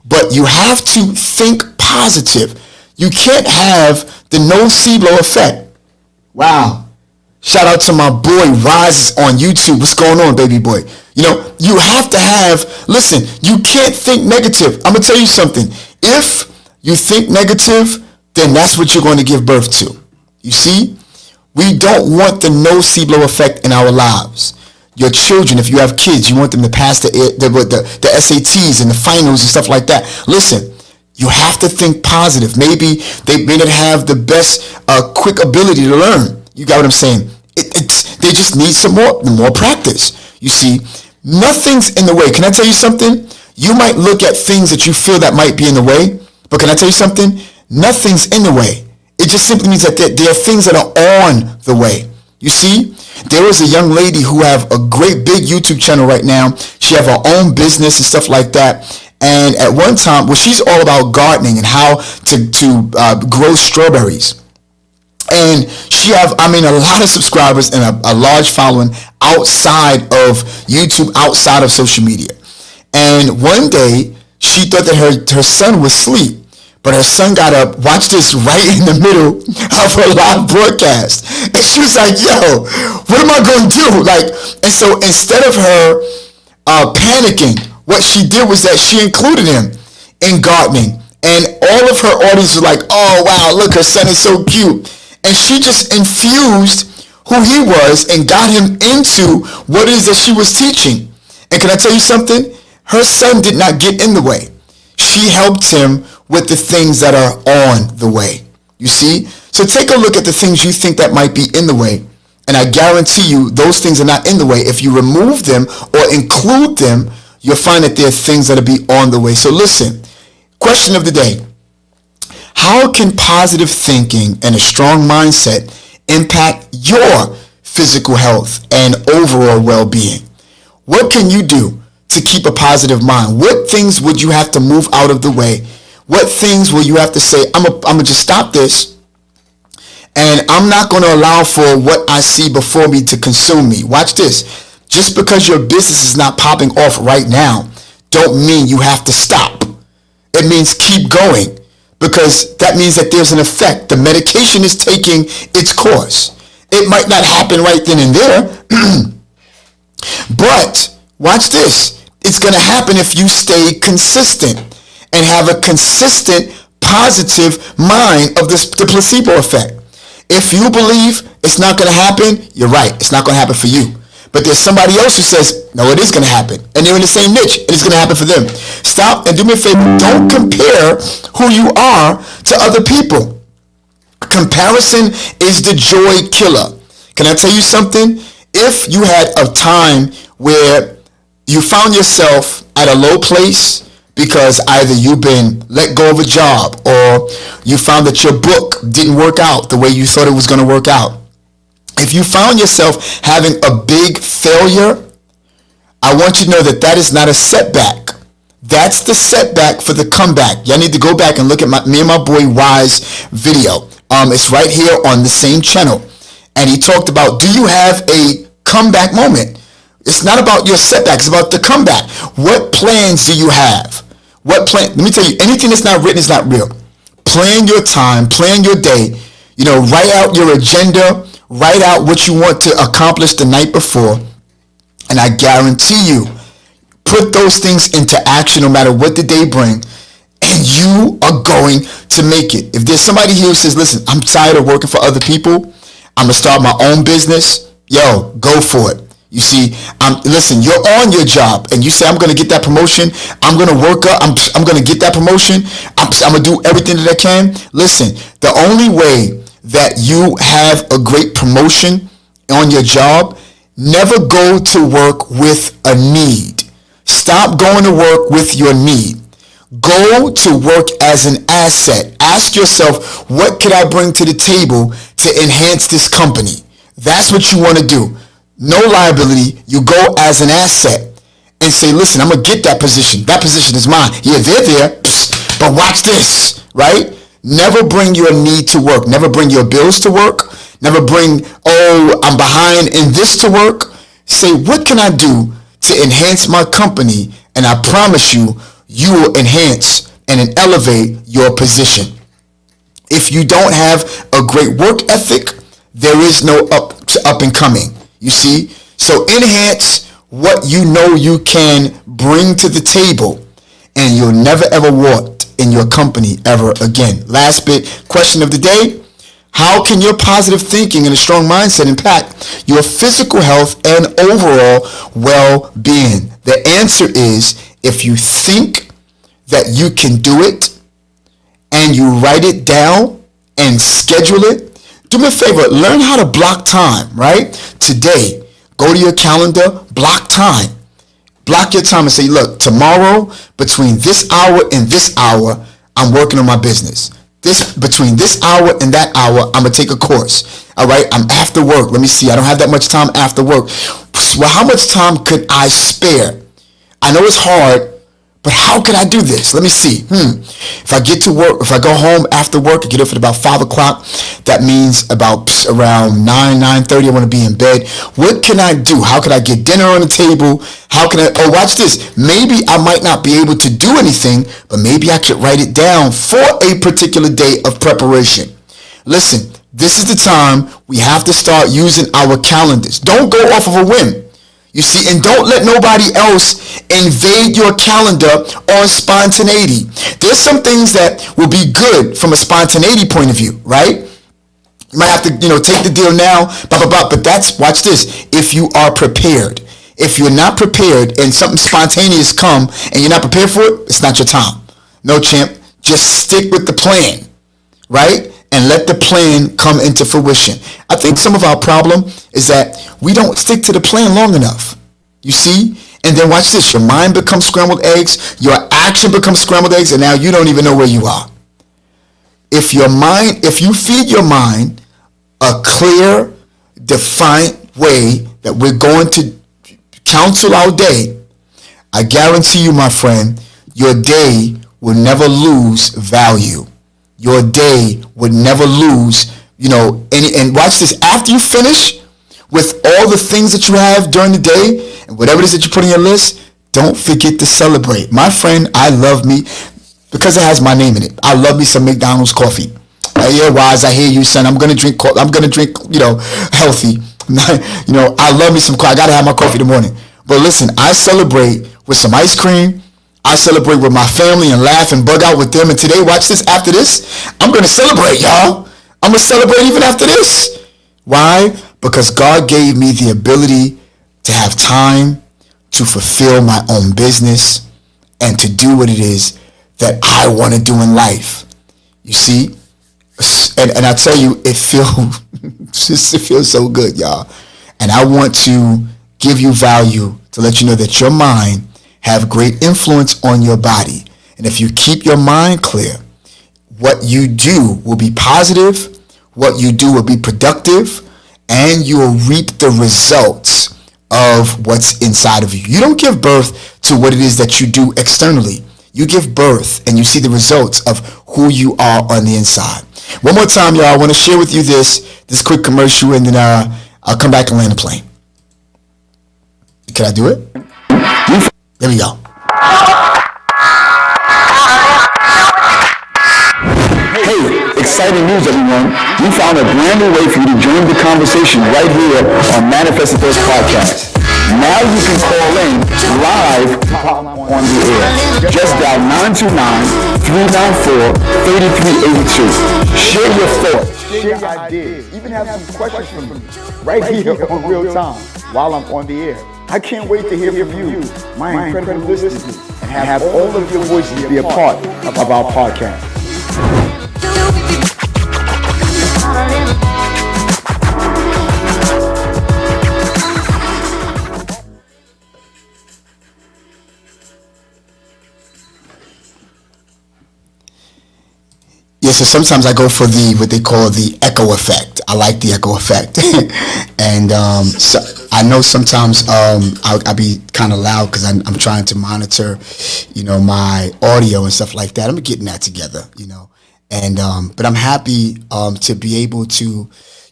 But you have to think positive. You can't have the nocebo effect. Wow. Shout out to my boy Rise on YouTube. What's going on, baby boy? You have to listen, you can't think negative. I'm going to tell you something. If you think negative, then that's what you're going to give birth to. You see? We don't want the nocebo effect in our lives. Your children, if you have kids, you want them to pass the SATs and the finals and stuff like that. Listen, you have to think positive. Maybe they may not have the best quick ability to learn. You got what I'm saying? They just need some more practice. You see, nothing's in the way. Can I tell you something? You might look at things that you feel that might be in the way, but can I tell you something? Nothing's in the way. It just simply means that there are things that are on the way. You see, there is a young lady who have a great big YouTube channel right now. She have her own business and stuff like that. And at one time, she's all about gardening and how to grow strawberries. And she have, a lot of subscribers and a large following outside of YouTube, outside of social media. And one day, she thought that her son was asleep. But her son got up, watch this, right in the middle of her live broadcast. And she was like, yo, what am I going to do? And so instead of her panicking, what she did was that she included him in gardening. And all of her audience was like, oh, wow, look, her son is so cute. And she just infused who he was and got him into what it is that she was teaching. And can I tell you something? Her son did not get in the way. She helped him with the things that are on the way. You see? So take a look at the things you think that might be in the way. And I guarantee you those things are not in the way. If you remove them or include them, you'll find that there are things that'll be on the way. So listen, question of the day. How can positive thinking and a strong mindset impact your physical health and overall well-being? What can you do to keep a positive mind? What things would you have to move out of the way? What things will you have to say, I'm gonna just stop this, and I'm not going to allow for what I see before me to consume me. Watch this. Just because your business is not popping off right now, don't mean you have to stop. It means keep going, because that means that there's an effect. The medication is taking its course. It might not happen right then and there, but watch this. It's going to happen if you stay consistent and have a consistent, positive mind of the placebo effect. If you believe it's not going to happen, you're right. It's not going to happen for you. But there's somebody else who says, no, it is going to happen. And they're in the same niche, and it's going to happen for them. Stop and do me a favor. Don't compare who you are to other people. Comparison is the joy killer. Can I tell you something? If you had a time where you found yourself at a low place because either you've been let go of a job, or you found that your book didn't work out the way you thought it was going to work out. If you found yourself having a big failure, I want you to know that that is not a setback. That's the setback for the comeback. Y'all need to go back and look at me and my boy Wise video. It's right here on the same channel. And he talked about, do you have a comeback moment? It's not about your setback. It's about the comeback. What plans do you have? What plan? Let me tell you, anything that's not written is not real. Plan your time. Plan your day. Write out your agenda. Write out what you want to accomplish the night before. And I guarantee you, put those things into action no matter what the day brings, and you are going to make it. If there's somebody here who says, listen, I'm tired of working for other people, I'm going to start my own business, yo, go for it. You see, listen, you're on your job and you say, I'm going to get that promotion. I'm going to work up. I'm going to get that promotion. I'm going to do everything that I can. Listen, the only way that you have a great promotion on your job, never go to work with a need. Stop going to work with your need. Go to work as an asset. Ask yourself, what could I bring to the table to enhance this company? That's what you want to do. No liability. You go as an asset and say, listen, I'm going to get that position. That position is mine. Yeah, they're there. But watch this, right? Never bring your need to work. Never bring your bills to work. Never bring, I'm behind in this to work. Say, what can I do to enhance my company? And I promise you, you will enhance and elevate your position. If you don't have a great work ethic, there is no up and coming. You see? So enhance what you know you can bring to the table, and you'll never ever want in your company ever again. Last bit, question of the day. How can your positive thinking and a strong mindset impact your physical health and overall well-being? The answer is, if you think that you can do it and you write it down and schedule it, do me a favor, learn how to block time, right? Today, go to your calendar, block time. Block your time and say, look, tomorrow between this hour and this hour, I'm working on my business. Between this hour and that hour, I'm going to take a course. All right, I'm after work. Let me see. I don't have that much time after work. Well, how much time could I spare? I know it's hard, but how could I do this? Let me see. If I get to work, if I go home after work, I get up at about 5 o'clock. That means about around 9:30, I want to be in bed. What can I do? How can I get dinner on the table? How can I, watch this. Maybe I might not be able to do anything, but maybe I could write it down for a particular day of preparation. Listen, this is the time we have to start using our calendars. Don't go off of a whim. You see, and don't let nobody else invade your calendar on spontaneity. There's some things that will be good from a spontaneity point of view, right? You might have to, take the deal now, but that's, watch this, if you are prepared. If you're not prepared and something spontaneous come and you're not prepared for it, it's not your time. No, champ. Just stick with the plan, right? And let the plan come into fruition. I think some of our problem is that we don't stick to the plan long enough. You see? And then watch this, your mind becomes scrambled eggs, your action becomes scrambled eggs, and now you don't even know where you are. If you feed your mind a clear, defined way that we're going to counsel our day, I guarantee you, my friend, your day will never lose value. Your day would never lose, and watch this, after you finish with all the things that you have during the day and whatever it is that you put on your list, don't forget to celebrate. My friend, I love me because it has my name in it. I love me some McDonald's coffee. Yeah, Wise, I hear you, son. I'm gonna drink, healthy. I love me some coffee. I gotta have my coffee in the morning. But listen, I celebrate with some ice cream. I celebrate with my family and laugh and bug out with them. And today, watch this. After this, I'm gonna celebrate, y'all. I'm gonna celebrate even after this. Why? Because God gave me the ability to have time to fulfill my own business and to do what it is that I want to do in life. You see? And I tell you, it feels so good, y'all. And I want to give you value to let you know that your mind have great influence on your body. And if you keep your mind clear, what you do will be positive, what you do will be productive, and you will reap the results of what's inside of you. You don't give birth to what it is that you do externally. You give birth and you see the results of who you are on the inside. One more time, y'all, I want to share with you this quick commercial, and then I'll come back and land the plane. Can I do it? There we go. Hey, exciting news, everyone. We found a brand new way for you to join the conversation right here on Manifest Thoughts Podcast. Now you can call in live on the air. Just dial 929-394-3382. Share your thoughts. Share your ideas. Even have some questions from me right here on real time while I'm on the air. I can't wait to hear from you, my incredible listeners, and have all of your voices be a part of our podcast. Yeah, so sometimes I go for what they call the echo effect. I like the echo effect. And so I know sometimes I'll be kind of loud because I'm trying to monitor, my audio and stuff like that. I'm getting that together, And but I'm happy to be able to,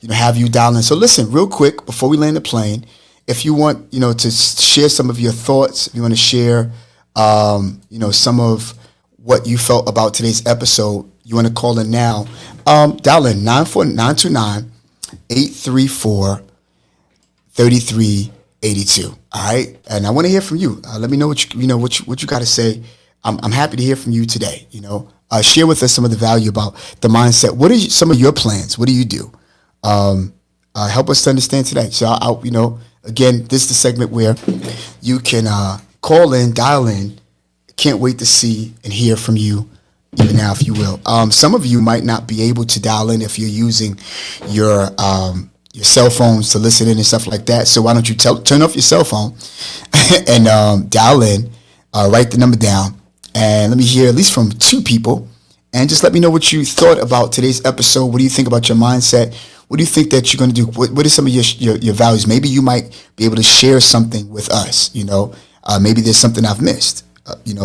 have you dial in. So listen, real quick, before we land the plane, if you want, to share some of your thoughts, if you want to share, some of what you felt about today's episode, you want to call in now, dial in 929-834-3382. All right. And I want to hear from you. Let me know what you got to say. I'm happy to hear from you today. Share with us some of the value about the mindset. What are some of your plans? What do you do? Help us to understand today. So again, this is the segment where you can call in, dial in. Can't wait to see and hear from you even now, if you will. Some of you might not be able to dial in if you're using your cell phones to listen in and stuff like that. So why don't you turn off your cell phone and dial in, write the number down, and let me hear at least from 2 people, and just let me know what you thought about today's episode. What do you think about your mindset? What do you think that you're going to do? What are some of your values? Maybe you might be able to share something with us. Maybe there's something I've missed.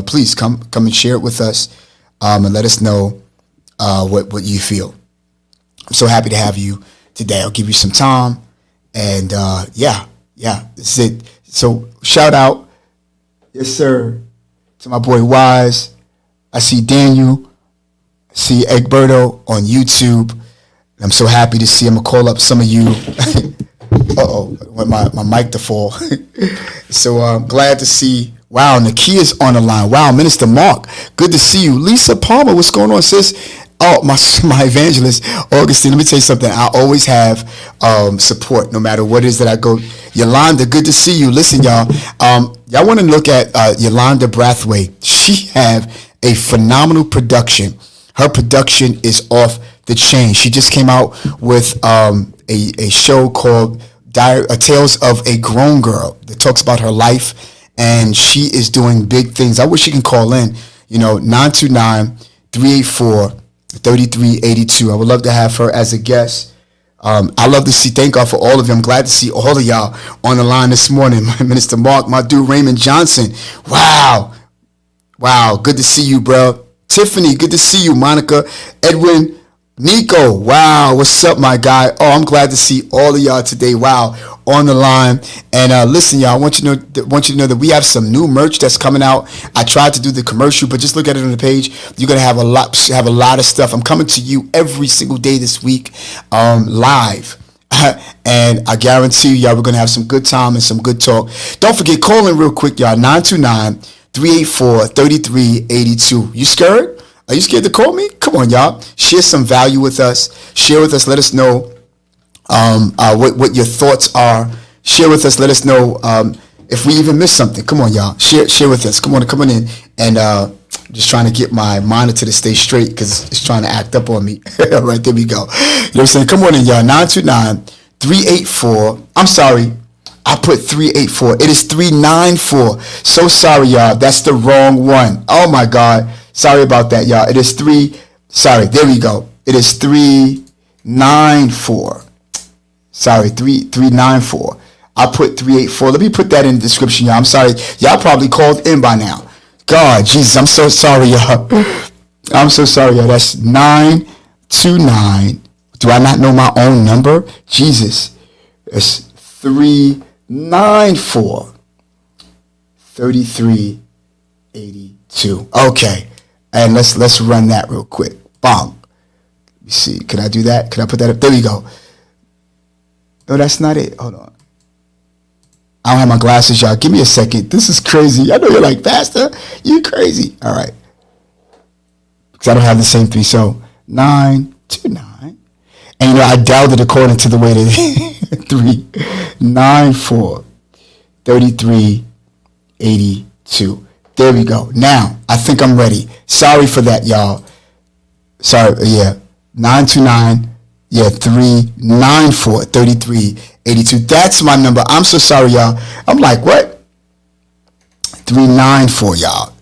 Please come and share it with us. And let us know what you feel. I'm so happy to have you today. I'll give you some time. And this is it. So shout out, yes sir, to my boy Wise. I see Daniel. I see Egberto on YouTube. I'm so happy to see. I'm going to call up some of you. Uh-oh, I want my mic to fall. So I'm glad to see. Wow, Nakia's on the line. Wow, Minister Mark, good to see you. Lisa Palmer, what's going on, sis? Oh, my evangelist, Augustine, let me tell you something. I always have support no matter what it is that I go. Yolanda, good to see you. Listen, y'all. Y'all want to look at Yolanda Brathwaite. She have a phenomenal production. Her production is off the chain. She just came out with a show called Tales of a Grown Girl that talks about her life and she is doing big things. I wish she can call in, 929-384-3382. I would love to have her as a guest. I love to thank God for all of you. I'm glad to see all of y'all on the line this morning. Minister Mark, my dude Raymond Johnson. Wow. Good to see you, bro. Tiffany, good to see you. Monica, Edwin, Nico, wow, what's up, my guy? Oh, I'm glad to see all of y'all today. Wow, on the line. And listen, y'all, I want you to know that we have some new merch that's coming out. I tried to do the commercial, but just look at it on the page. You're gonna have a lot of stuff. I'm coming to you every single day this week, live. And I guarantee you, y'all, we're gonna have some good time and some good talk. Don't forget, call in real quick, y'all. 929-384-3382. You scared? Are you scared to call me? Come on, y'all. Share some value with us. Share with us. Let us know what your thoughts are. Share with us. Let us know if we even missed something. Come on, y'all. Share with us. Come on in. And just trying to get my monitor to stay straight because it's trying to act up on me. All right, there we go. You know what I'm saying? Come on in, y'all. 929-384. I'm sorry. I put 384. It is 394. So sorry, y'all. That's the wrong one. Oh, my God. Sorry about that, y'all. It is there we go. It is 394. Sorry, 394. I put 384. Let me put that in the description, y'all. I'm sorry. Y'all probably called in by now. God, Jesus, I'm so sorry, y'all. I'm so sorry, y'all. That's 929. Do I not know my own number? Jesus. It's 394 3382. Okay. And let's run that real quick. Bong. Let me see. Can I do that? Can I put that up? There we go. No, that's not it. Hold on. I don't have my glasses, y'all. Give me a second. This is crazy. I know you're like, Pastor, you crazy. All right. Because I don't have the same three. So 929. And I dialed it according to the way that 394 3382. There we go. Now, I think I'm ready. Sorry for that, y'all. Sorry, yeah. 929, 394 3382. That's my number. I'm so sorry, y'all. I'm like, what? 394, y'all.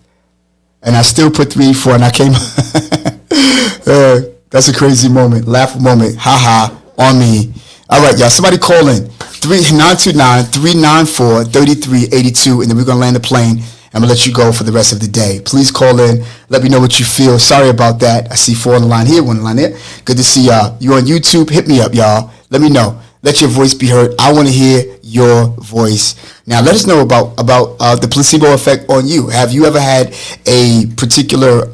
And I still put 384 and I came. That's a crazy moment. Laugh moment. Ha on me. All right, y'all. Somebody call in. 929-394-3382. And then we're going to land the plane. I'm going to let you go for the rest of the day. Please call in. Let me know what you feel. Sorry about that. I see 4 on the line here, 1 on the line there. Good to see y'all. You on YouTube? Hit me up, y'all. Let me know. Let your voice be heard. I want to hear your voice. Now, let us know about the placebo effect on you. Have you ever had a particular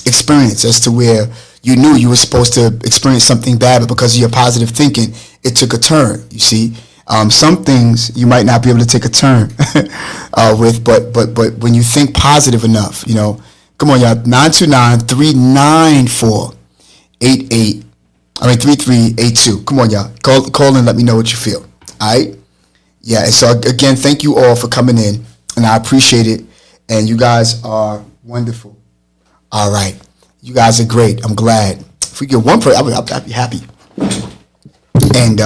experience as to where you knew you were supposed to experience something bad, but because of your positive thinking, it took a turn, you see? Some things you might not be able to take a turn with, but when you think positive enough, come on, y'all, 929-394-3382. Come on, y'all, call and let me know what you feel. All right? Yeah, and so again, thank you all for coming in, and I appreciate it, and you guys are wonderful. All right, you guys are great. I'm glad. If we get one person, I'll be happy. And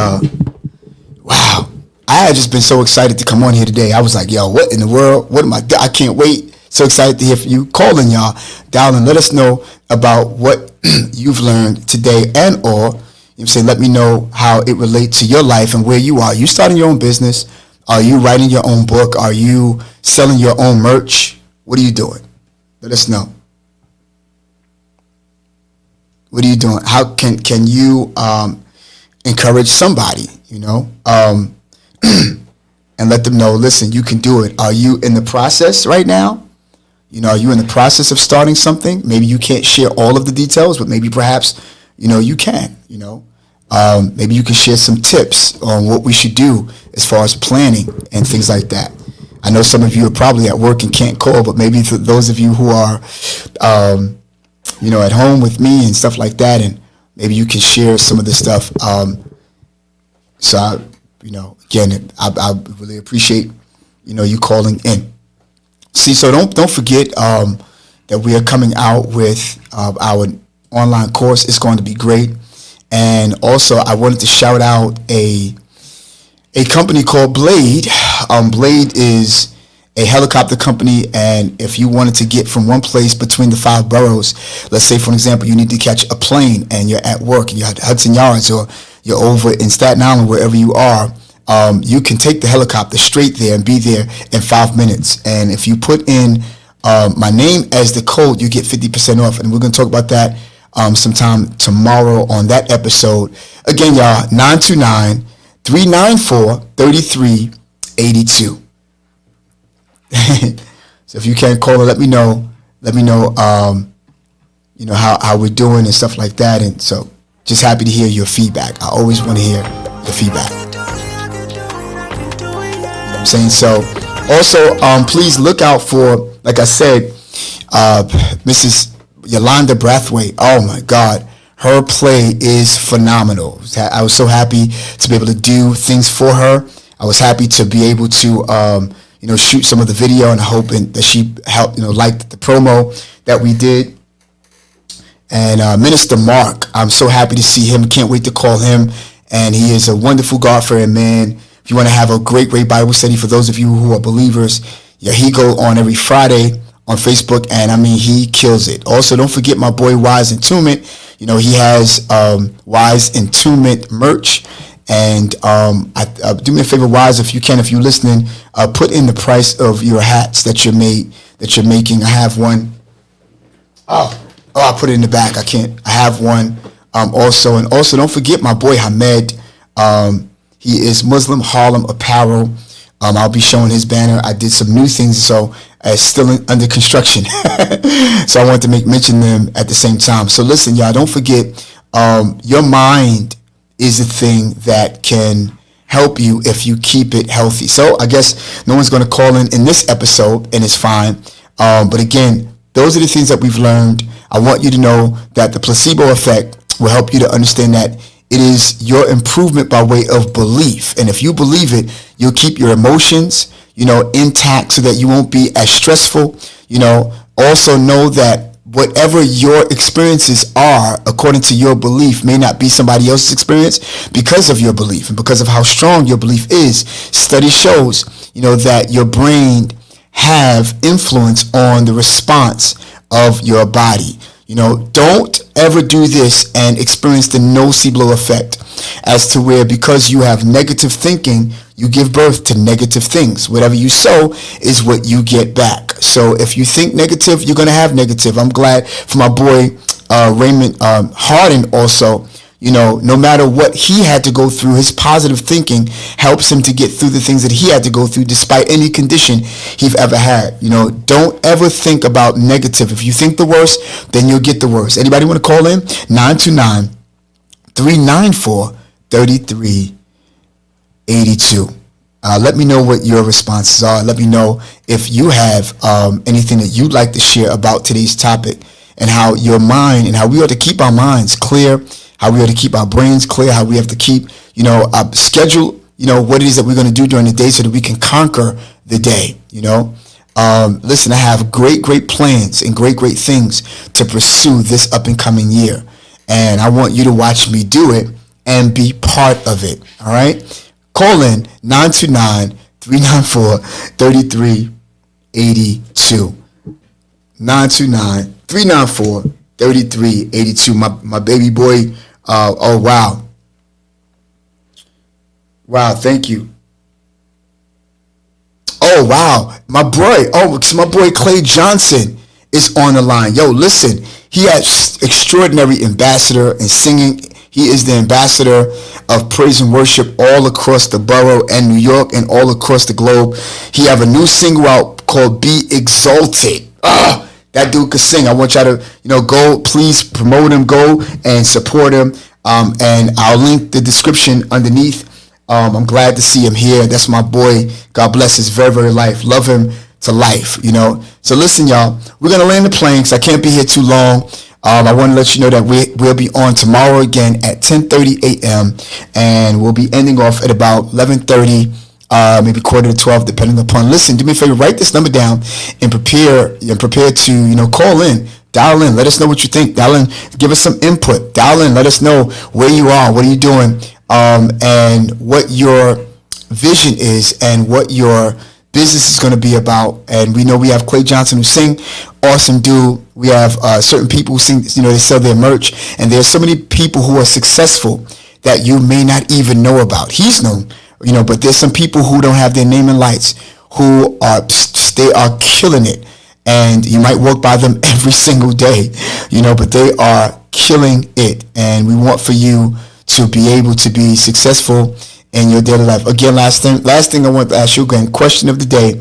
wow, I had just been so excited to come on here today. I was like, yo, what in the world? What am I? I can't wait. So excited to hear from you. Calling y'all down and let us know about what you've learned today and or let me know how it relates to your life and where you are. Are you starting your own business? Are you writing your own book? Are you selling your own merch? What are you doing? Let us know. What are you doing? How can you encourage somebody, and let them know, listen, you can do it. Are you in the process right now? Are you in the process of starting something? Maybe you can't share all of the details, but maybe perhaps, you can, maybe you can share some tips on what we should do as far as planning and things like that. I know some of you are probably at work and can't call, but maybe for those of you who are, at home with me and stuff like that, and maybe you can share some of the stuff. So, again, I really appreciate, you calling in. See, so don't forget that we are coming out with our online course. It's going to be great. And also, I wanted to shout out a company called Blade. Blade is a helicopter company, and if you wanted to get from one place between the 5 boroughs, let's say, for example, you need to catch a plane and you're at work and you're at Hudson Yards or you're over in Staten Island, wherever you are, you can take the helicopter straight there and be there in 5 minutes. And if you put in my name as the code, you get 50% off. And we're going to talk about that sometime tomorrow on that episode. Again, y'all, 929-394-3382. So if you can't call her, let me know, you know, how we're doing and stuff like that. And so just happy to hear your feedback. I always want to hear your feedback. You know what I'm saying? So also, please look out for, like I said, Mrs. Yolanda Brathwaite. Oh my God. Her play is phenomenal. I was so happy to be able to do things for her. I was happy to be able to, you know, shoot some of the video, and hoping that she helped, you know, liked the promo that we did. And Minister Mark, I'm so happy to see him. Can't wait to call him. And he is a wonderful God-fearing man. If you want to have a great Bible study for those of you who are believers, yeah, he go on every Friday on Facebook, and I mean, he kills it. Also, don't forget my boy Wise Entombment. You know, he has Wise Entombment merch. And do me a favor, Wise, if you can, if you're listening, put in the price of your hats that you're making. I have one. Oh, I put it in the back. I have one. Also, and also don't forget my boy Hamed. He is Muslim Harlem Apparel. I'll be showing his banner. I did some new things, so it's still under construction. So I want to mention them at the same time. So listen, y'all, don't forget, your mind is a thing that can help you if you keep it healthy. So I guess no one's going to call in this episode, and it's fine. But again, those are the things that we've learned. I want you to know that the placebo effect will help you to understand that it is your improvement by way of belief. And if you believe it, you'll keep your emotions, you know, intact so that you won't be as stressful. You know, also know that whatever your experiences are, according to your belief, may not be somebody else's experience because of your belief and because of how strong your belief is. Study shows, you know, that your brain have influence on the response of your body. You know, don't ever do this and experience the nocebo effect, as to where because you have negative thinking, you give birth to negative things. Whatever you sow is what you get back. So if you think negative, you're going to have negative. I'm glad for my boy Raymond Harden also. You know, no matter what he had to go through, his positive thinking helps him to get through the things that he had to go through despite any condition he's ever had. You know, don't ever think about negative. If you think the worst, then you'll get the worst. Anybody want to call in? 929-394-3382. Let me know what your responses are. Let me know if you have anything that you'd like to share about today's topic, and how your mind, and how we ought to keep our minds clear, how we ought to keep our brains clear, how we have to keep, you know, schedule, you know, what it is that we're going to do during the day so that we can conquer the day, you know. Listen, I have great plans and great things to pursue this up and coming year. And I want you to watch me do it and be part of it. All right. Call in 929-394-3382. 929-394-3382. My baby boy. Oh, wow. Wow. Thank you. Oh, wow. My boy. Oh, my boy Clay Johnson is on the line. Yo, listen, he has extraordinary ambassador in singing. He is the ambassador of praise and worship all across the borough and New York and all across the globe. He have a new single out called Be Exalted. That dude could sing. I want y'all to, you know, go, please promote him, go and support him. And I'll link the description underneath. I'm glad to see him here. That's my boy. God bless his very life. Love him to life, you know. So listen, y'all, we're going to land the plane because I can't be here too long. I want to let you know that we'll be on tomorrow again at 10:30 a.m. and we'll be ending off at about 11:30, maybe quarter to 12, depending upon. Listen, do me a favor, write this number down and prepare to, you know, call in, dial in, let us know what you think, dial in, give us some input, dial in, let us know where you are, what are you doing, and what your vision is and what your business is going to be about. And we know we have Quay Johnson who sing, awesome dude. We have certain people who sing, they sell their merch. And there's so many people who are successful that you may not even know about. He's known, but there's some people who don't have their name in lights who they are killing it. And you might walk by them every single day, but they are killing it. And we want for you to be able to be successful in your daily life. Again, last thing I want to ask you again, question of the day,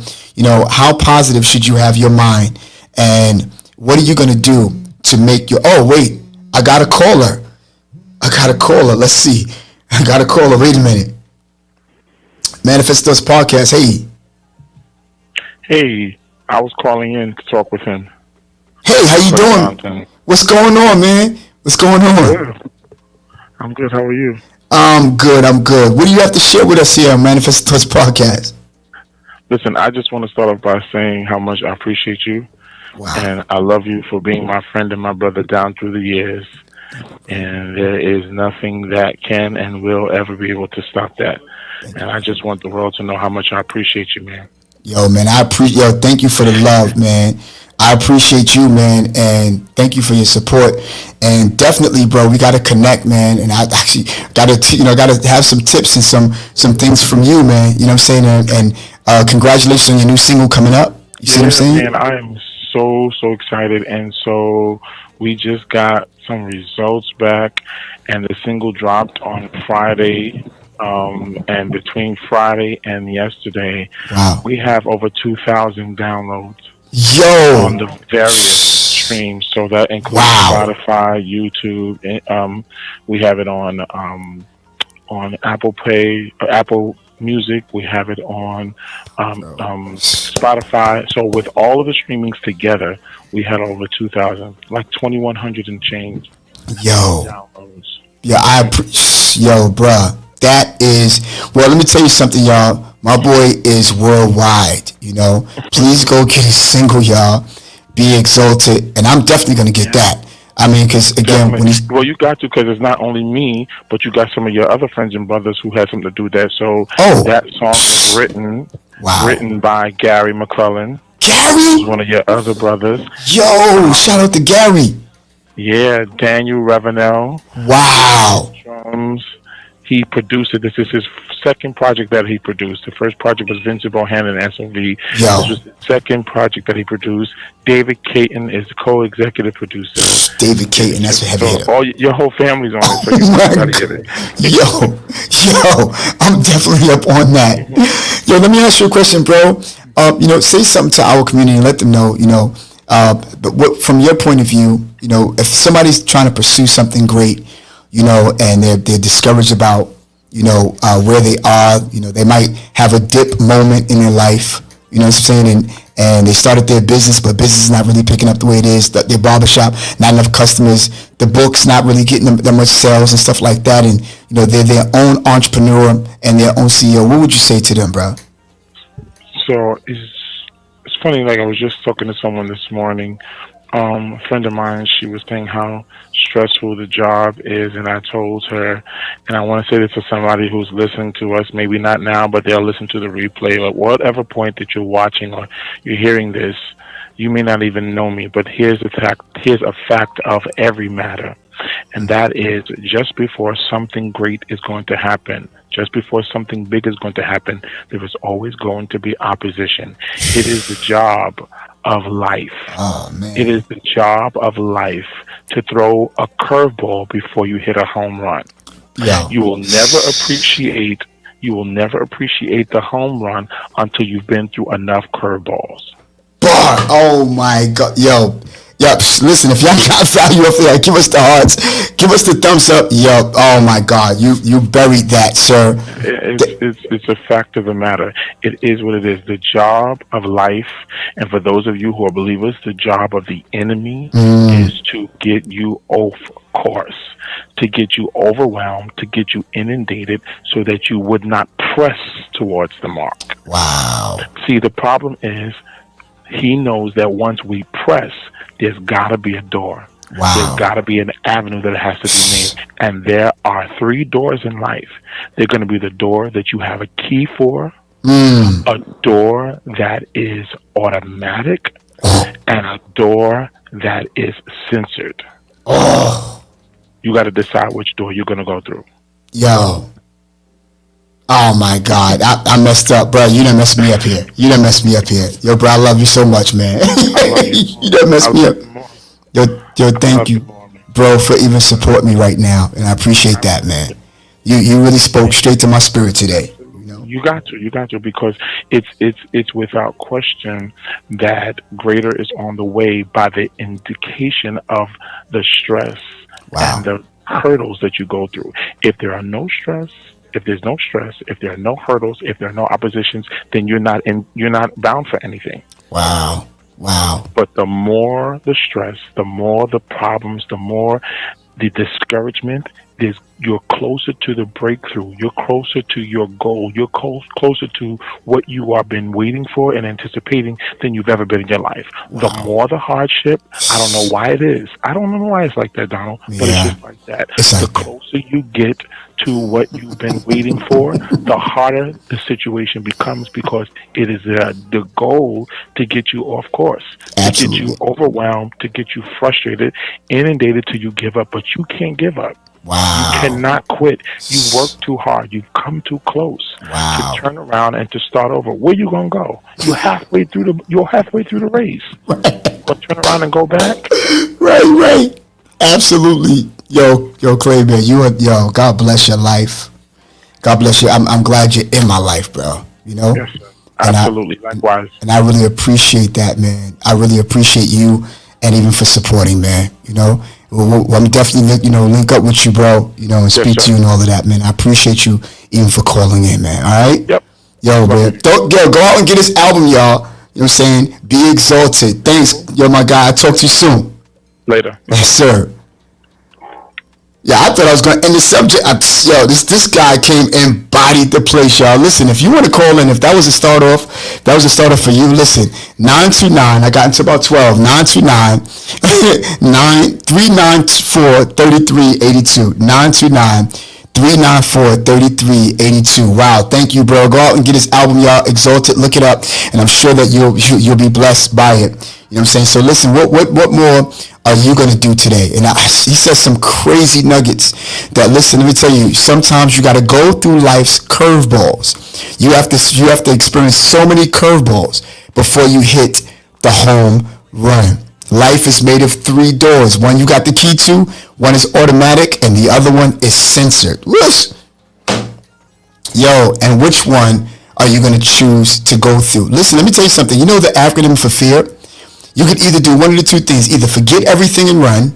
how positive should you have your mind? And what are you going to do to make oh, wait, I got a caller. Let's see. I got a caller. Wait a minute. Manifestos Podcast. Hey, I was calling in to talk with him. Hey, how you doing? What's going on, man? What's going on? I'm good. How are you? I'm good. What do you have to share with us here on Manifestos Podcast? Listen, I just want to start off by saying how much I appreciate you. Wow. And I love you for being my friend and my brother down through the years. And there is nothing that can and will ever be able to stop that. And I just want the world to know how much I appreciate you, man. Yo, man, thank you for the love, man. I appreciate you, man, and thank you for your support. And definitely, bro, we got to connect, man. And I actually got to have some tips and some things from you, man. You know what I'm saying? And congratulations on your new single coming up. You see what I'm saying? Man, I am so excited. And so we just got some results back, and the single dropped on Friday. And between Friday and yesterday, wow, we have over 2,000 downloads. Yo, on the various streams, so that includes Spotify, YouTube. We have it on Apple Pay, Apple Music. We have it on Spotify. So with all of the streamings together, we had over 2,000, like 2,100 and change. Yo, downloads. Yeah, yo, bruh. That is, well, let me tell you something, y'all. My boy is worldwide, Please go get his single, y'all. Be Exalted. And I'm definitely going to get that. I mean, because, again, well, you got to, because it's not only me, but you got some of your other friends and brothers who had something to do with that. So that song is written by Gary McClellan. Gary? Who's one of your other brothers. Yo, shout out to Gary. Yeah, Daniel Ravenel. Wow. Drums. He produced it. This is his second project that he produced. The first project was Vincent Bohannon and SOV. This was the second project that he produced. David Caton is the co-executive producer. David Caton, that's a heavy hitter. Your whole family's on it, so you gotta get it. Yo, I'm definitely up on that. Yo, let me ask you a question, bro. Say something to our community and let them know, but what, from your point of view, if somebody's trying to pursue something great, and they're discouraged about, where they are, they might have a dip moment in their life, you know what I'm saying? And they started their business, but business is not really picking up the way it is. Their barbershop, not enough customers, the books not really getting them that much sales and stuff like that. And, they're their own entrepreneur and their own CEO. What would you say to them, bro? So it's funny, like I was just talking to someone this morning, a friend of mine, she was saying how stressful the job is, and I told her, and I want to say this to somebody who's listening to us, maybe not now, but they'll listen to the replay, or whatever point that you're watching or you're hearing this, you may not even know me, but here's a fact of every matter, and that is, just before something great is going to happen, just before something big is going to happen, there is always going to be opposition. It is the job of life. Oh, man. It is the job of life to throw a curveball before you hit a home run. Yeah. You will never appreciate the home run until you've been through enough curveballs. Oh my God. Yo. Yep. Listen, if y'all got value up there, give us the hearts. Give us the thumbs up. Yo. Oh my God. You buried that, sir. It's a fact of the matter. It is what it is. The job of life, and for those of you who are believers, the job of the enemy is to get you off course, to get you overwhelmed, to get you inundated so that you would not press towards the mark. Wow. See, the problem is he knows that once we press, there's got to be a door. Wow. There's got to be an avenue that has to be made. And there are 3 doors in life. They're going to be the door that you have a key for, A door that is automatic and a door that is censored. Oh, You got to decide which door you're going to go through. yo. Oh my God, I messed up, bro. You done messed me up here. You done messed me up here. Yo, bro, I love you so much, man. I love you You more. done I messed me love up. you more. Yo, I thank love you you, more, man. bro, for even supporting me right now, and I appreciate that, man. You really spoke straight to my spirit today. You know. You got to, because it's without question that greater is on the way by the indication of the stress and Wow. the hurdles that you go through. If there are no stress, if there's no stress, if there are no hurdles, if there are no oppositions, then you're not bound for anything. Wow. Wow. But the more the stress, the more the problems, the more the discouragement, you're closer to the breakthrough. You're closer to your goal. You're closer to what you have been waiting for and anticipating than you've ever been in your life. The Wow. more the hardship, I don't know why it is. I don't know why it's like that, Donald, but it's Yeah. just like that. It's The like that. closer you get to what you've been waiting for, the harder the situation becomes, because it is the goal to get you off course, to get you Absolutely. overwhelmed, to get you frustrated, inundated till you give up. But you can't give up. You Wow. cannot quit. You work too hard. You've come too close to Wow. turn around and to start over. Where you gonna go? You're halfway through the race. But turn around and go back. Right, right. Absolutely. Yo, Clay, man, yo, God bless your life. God bless you. I'm glad you're in my life, bro. You know? Yes, sir. And I Absolutely. Likewise. and I really appreciate that, man. I really appreciate you and even for supporting, man. You know? I'm definitely, link up with you, bro, and Yes, speak to sir. you and all of that, man. I appreciate you even for calling in, man. All right? Yep. Yo, Love man. you. Go out and get this album, y'all. You know what I'm saying? Be exalted. Thanks. Yo, my guy. I'll talk to you soon. Later. Yes, sir. Yeah, I thought I was going to end the subject. This guy came and bodied the place, y'all. Listen, if you want to call in, if that was a start off, that was a start off for you. Listen, 929, I got into about 12, 929 394 3382. 929 394 3382. Wow, thank you, bro. Go out and get his album, y'all. Exalted, look it up, and I'm sure that you'll be blessed by it. You know what I'm saying? So listen, what more are you gonna do today? And he says some crazy nuggets. That, listen, let me tell you. Sometimes you got to go through life's curveballs. You have to experience so many curveballs before you hit the home run. Life is made of three doors. One you got the key to, one is automatic, and the other one is censored. Whoosh. Yo, and which one are you going to choose to go through? Listen, let me tell you something. You know the acronym for fear? You could either do one of the two things. Either forget everything and run,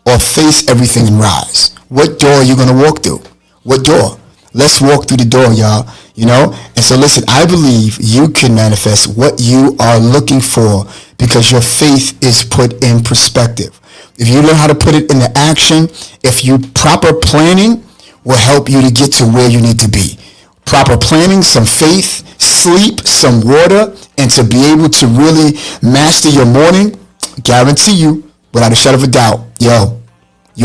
or face everything and rise. What door are you going to walk through? What door? Let's walk through the door, y'all. And so listen, I believe you can manifest what you are looking for because your faith is put in perspective. If you learn how to put it into action, if you proper planning will help you to get to where you need to be. Proper planning, some faith, sleep, some water, and to be able to really master your morning, guarantee you, without a shadow of a doubt, you'll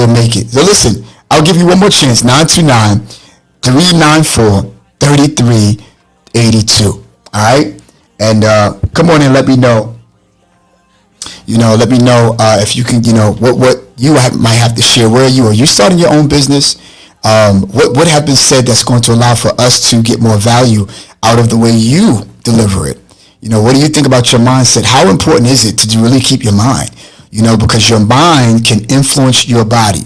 make it. So listen, I'll give you one more chance. 929 394 3382. All right? And come on and let me know. Let me know if you can, what you might have to share. Where are you? Are you starting your own business? What has been said that's going to allow for us to get more value out of the way you deliver it? What do you think about your mindset? How important is it to really keep your mind? Because your mind can influence your body.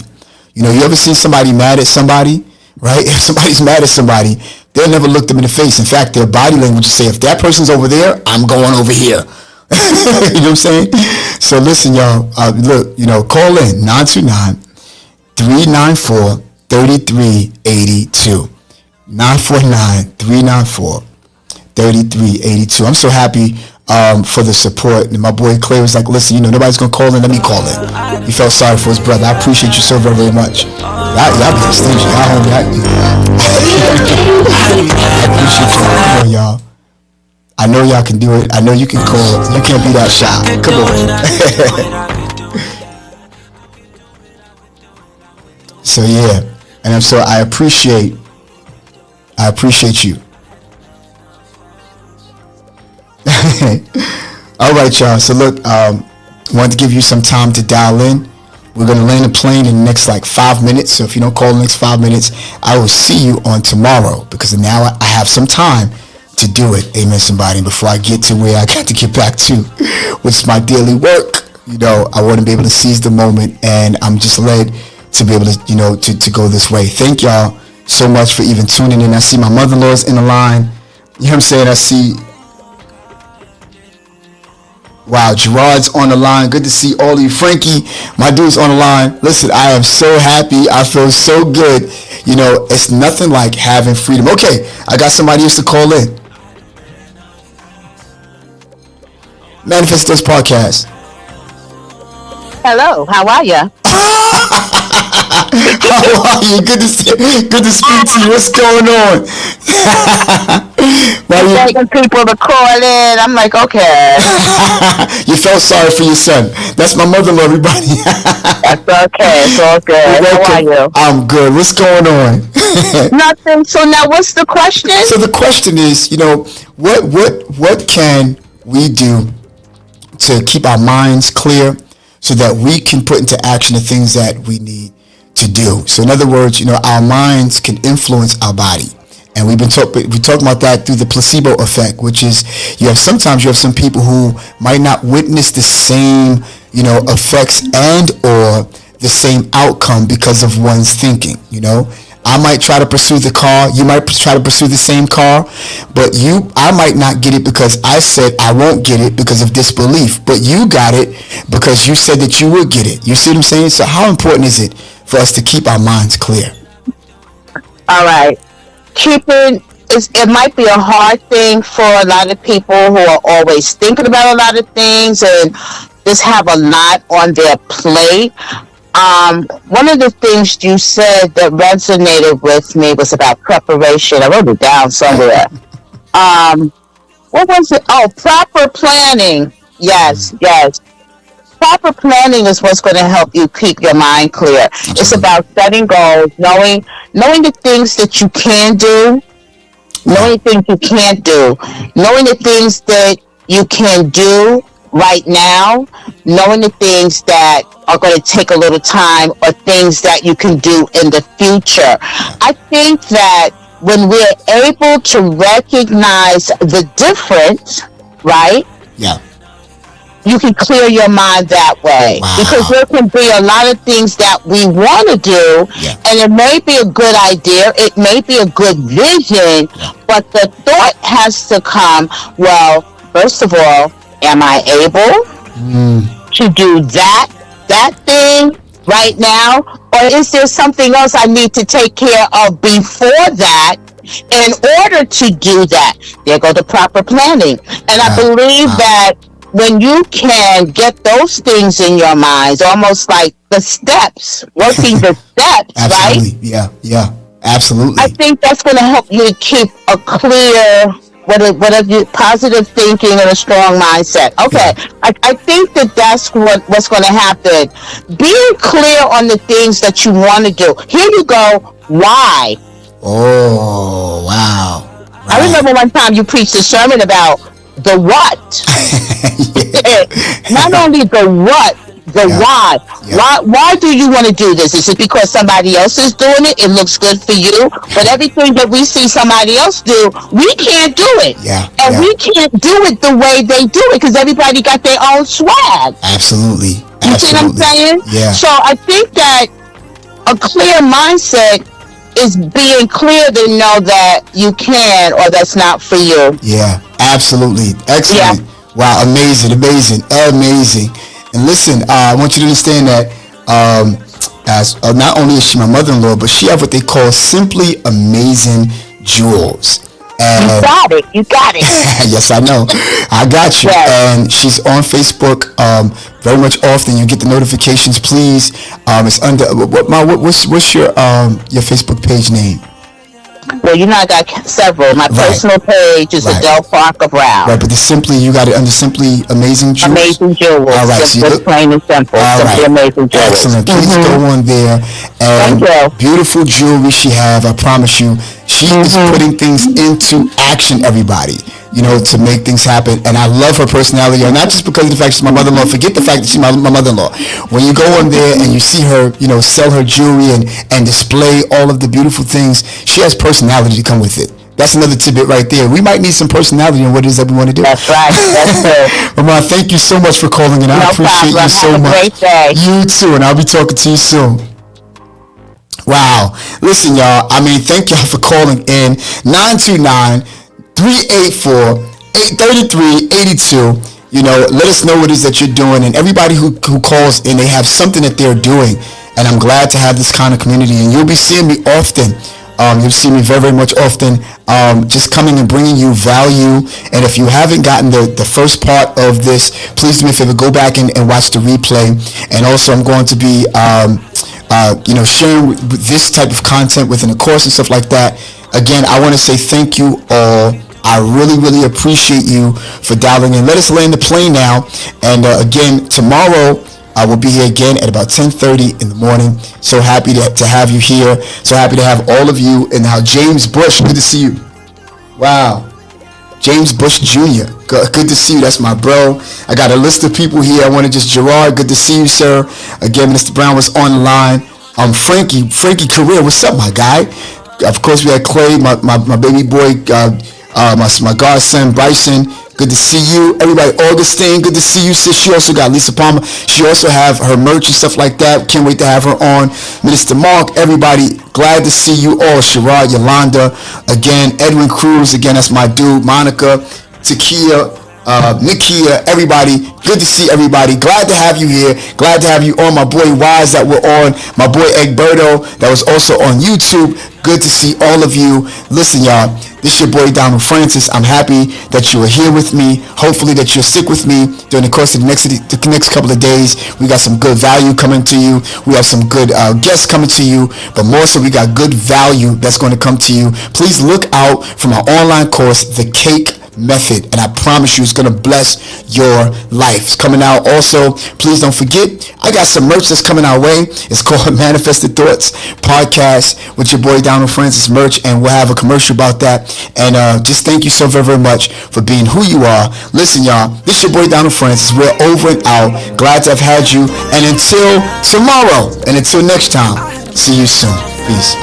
You ever seen somebody mad at somebody, right? If somebody's mad at somebody, they'll never look them in the face. In fact, their body language will say, if that person's over there, I'm going over here. You know what I'm saying? So listen, y'all, look, call in 929 394 3382. 949 394 3382. I'm so happy for the support. And my boy Clay was like, listen, nobody's going to call in. Let me call in. He felt sorry for his brother. I appreciate you so very, very much. Y'all be stingy. Y'all I appreciate y'all. Come on, y'all. I know y'all can do it. I know you can call. You can't be that shy. Come on. So yeah. And I appreciate you. I appreciate you. So, All right, y'all. So look, wanted to give you some time to dial in. We're going to land the plane in the next like 5 minutes. So if you don't call in the next 5 minutes, I will see you on tomorrow, because now I have some time to do it. Amen, somebody. Before I get to where I got to get back to, which is my daily work, I want to be able to seize the moment, and I'm just led to be able to, to go this way. Thank y'all so much for even tuning in. I see my mother-in-law's in the line. You know what I'm saying? I see, wow, Gerard's on the line. Good to see all of you. Frankie, my dude's on the line. Listen, I am so happy. I feel so good. It's nothing like having freedom. Okay, I got somebody else to call in. Manifestos Podcast. Hello, how are you? How are you? Good to speak to you. What's going on? Begging people to call in. I'm like, okay. You felt sorry for your son. That's my mother-in-law, everybody. That's okay. It's all good. How are you? I'm good. What's going on? Nothing. So now, what's the question? So the question is, what can we do to keep our minds clear so that we can put into action the things that we need to do? So in other words, our minds can influence our body. And we talking about that through the placebo effect, which is sometimes you have some people who might not witness the same, effects and or the same outcome because of one's thinking. I might try to pursue the car, you might try to pursue the same car, but I might not get it because I said I won't get it because of disbelief, but you got it because you said that you would get it. You see what I'm saying? So how important is it for us to keep our minds clear? All right. It might be a hard thing for a lot of people who are always thinking about a lot of things and just have a lot on their plate. One of the things you said that resonated with me was about preparation. I wrote it down somewhere. What was it? Oh, proper planning. Yes. Proper planning is what's going to help you keep your mind clear. It's about setting goals, knowing the things that you can do, knowing the things you can't do, knowing the things that you can do right now, knowing the things that are going to take a little time or things that you can do in the future. I think that when we're able to recognize the difference, right? Yeah. You can clear your mind that way. Wow. Because there can be a lot of things that we want to do, and it may be a good idea, it may be a good vision, but the thought has to come, well, first of all, am I able to do that thing right now? Or is there something else I need to take care of before that in order to do that? There go the proper planning. And I believe that when you can get those things in your minds, almost like the steps, working the steps, Absolutely. right? Yeah, absolutely. I think that's going to help you to keep a clear, whatever positive thinking and a strong mindset. Okay, I think that's what's going to happen. Being clear on the things that you want to do. Here you go. Why? Oh, wow. Right. I remember one time you preached a sermon about the what. Not only the what, the why. Why do you want to do this? Is it because somebody else is doing it? It looks good for you. But everything that we see somebody else do, we can't do it. And we can't do it the way they do it because everybody got their own swag. Absolutely. You see what I'm saying? Yeah. So I think that a clear mindset is being clear to know that you can or that's not for you. Yeah, absolutely. Excellent. Wow, amazing. And listen, I want you to understand that as not only is she my mother-in-law, but she have what they call Simply Amazing Jewels. And you got it. Yes, I know. I got you. And she's on Facebook very much often. You get the notifications, please. It's under what's your Facebook page name? Well, I got several. My personal page is Adele Parker Brown. Right, but you got it under Simply Amazing Jewels. Amazing Jewels. All right, just plain and simple. Simply Amazing Jewels. Excellent. Please go on there. And thank you. Beautiful jewelry she have. I promise you, she is putting things into action. Everybody, to make things happen. And I love her personality, and not just because of the fact she's my mother-in-law. Forget the fact that she's my mother-in-law. When you go on there and you see her, sell her jewelry and display all of the beautiful things, she has personality to come with it. That's another tidbit right there. We might need some personality in what it is that we want to do. That's right. That's it. Ramon, thank you so much for calling, and I appreciate you so much. Have a great day. You too, and I'll be talking to you soon. Wow. Listen, y'all. Thank y'all for calling in. 929-384-833-82. Let us know what it is that you're doing. And everybody who calls in, they have something that they're doing. And I'm glad to have this kind of community. And you'll be seeing me often. You'll see me very, very much often, just coming and bringing you value. And if you haven't gotten the first part of this, please do me a favor, go back and watch the replay. And also, I'm going to be, sharing this type of content within the course and stuff like that. Again, I want to say thank you all. I really, really appreciate you for dialing in. Let us land the plane now. And again, tomorrow, I will be here again at about 10:30 in the morning. So happy to have you here. So happy to have all of you. And now James Bush, good to see you. Wow. James Bush Jr., good to see you. That's my bro. I got a list of people here. I want to Gerard, good to see you, sir. Again, Mr. Brown was on the line. Frankie Career, what's up, my guy? Of course, we had Clay, my baby boy, my godson, Bryson. Good to see you. Everybody, Augustine, good to see you, sis. She also got Lisa Palmer. She also have her merch and stuff like that. Can't wait to have her on. Minister Mark, everybody, glad to see you all. Sherrod, Yolanda, again, Edwin Cruz, again, that's my dude. Monica, Takia, Nikia, everybody, good to see everybody. Glad to have you here. Glad to have you on. My boy Wise that were on. My boy Egberto that was also on YouTube. Good to see all of you. Listen, y'all, this is your boy Donald Francis. I'm happy that you are here with me. Hopefully that you'll stick with me during the course of the next couple of days. We got some good value coming to you. We have some good guests coming to you. But more so, we got good value that's going to come to you. Please look out from our online course, The Cake Method, and I promise you it's going to bless your life. It's coming out also. Please don't forget, I got some merch that's coming our way. It's called Manifested Thoughts Podcast with your boy Donald Francis merch, and we'll have a commercial about that. And just thank you so very, very much for being who you are. Listen, y'all, this is your boy Donald Francis. We're over and out. Glad to have had you, and until tomorrow and until next time, see you soon. Peace.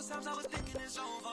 Sometimes I was thinking it's over.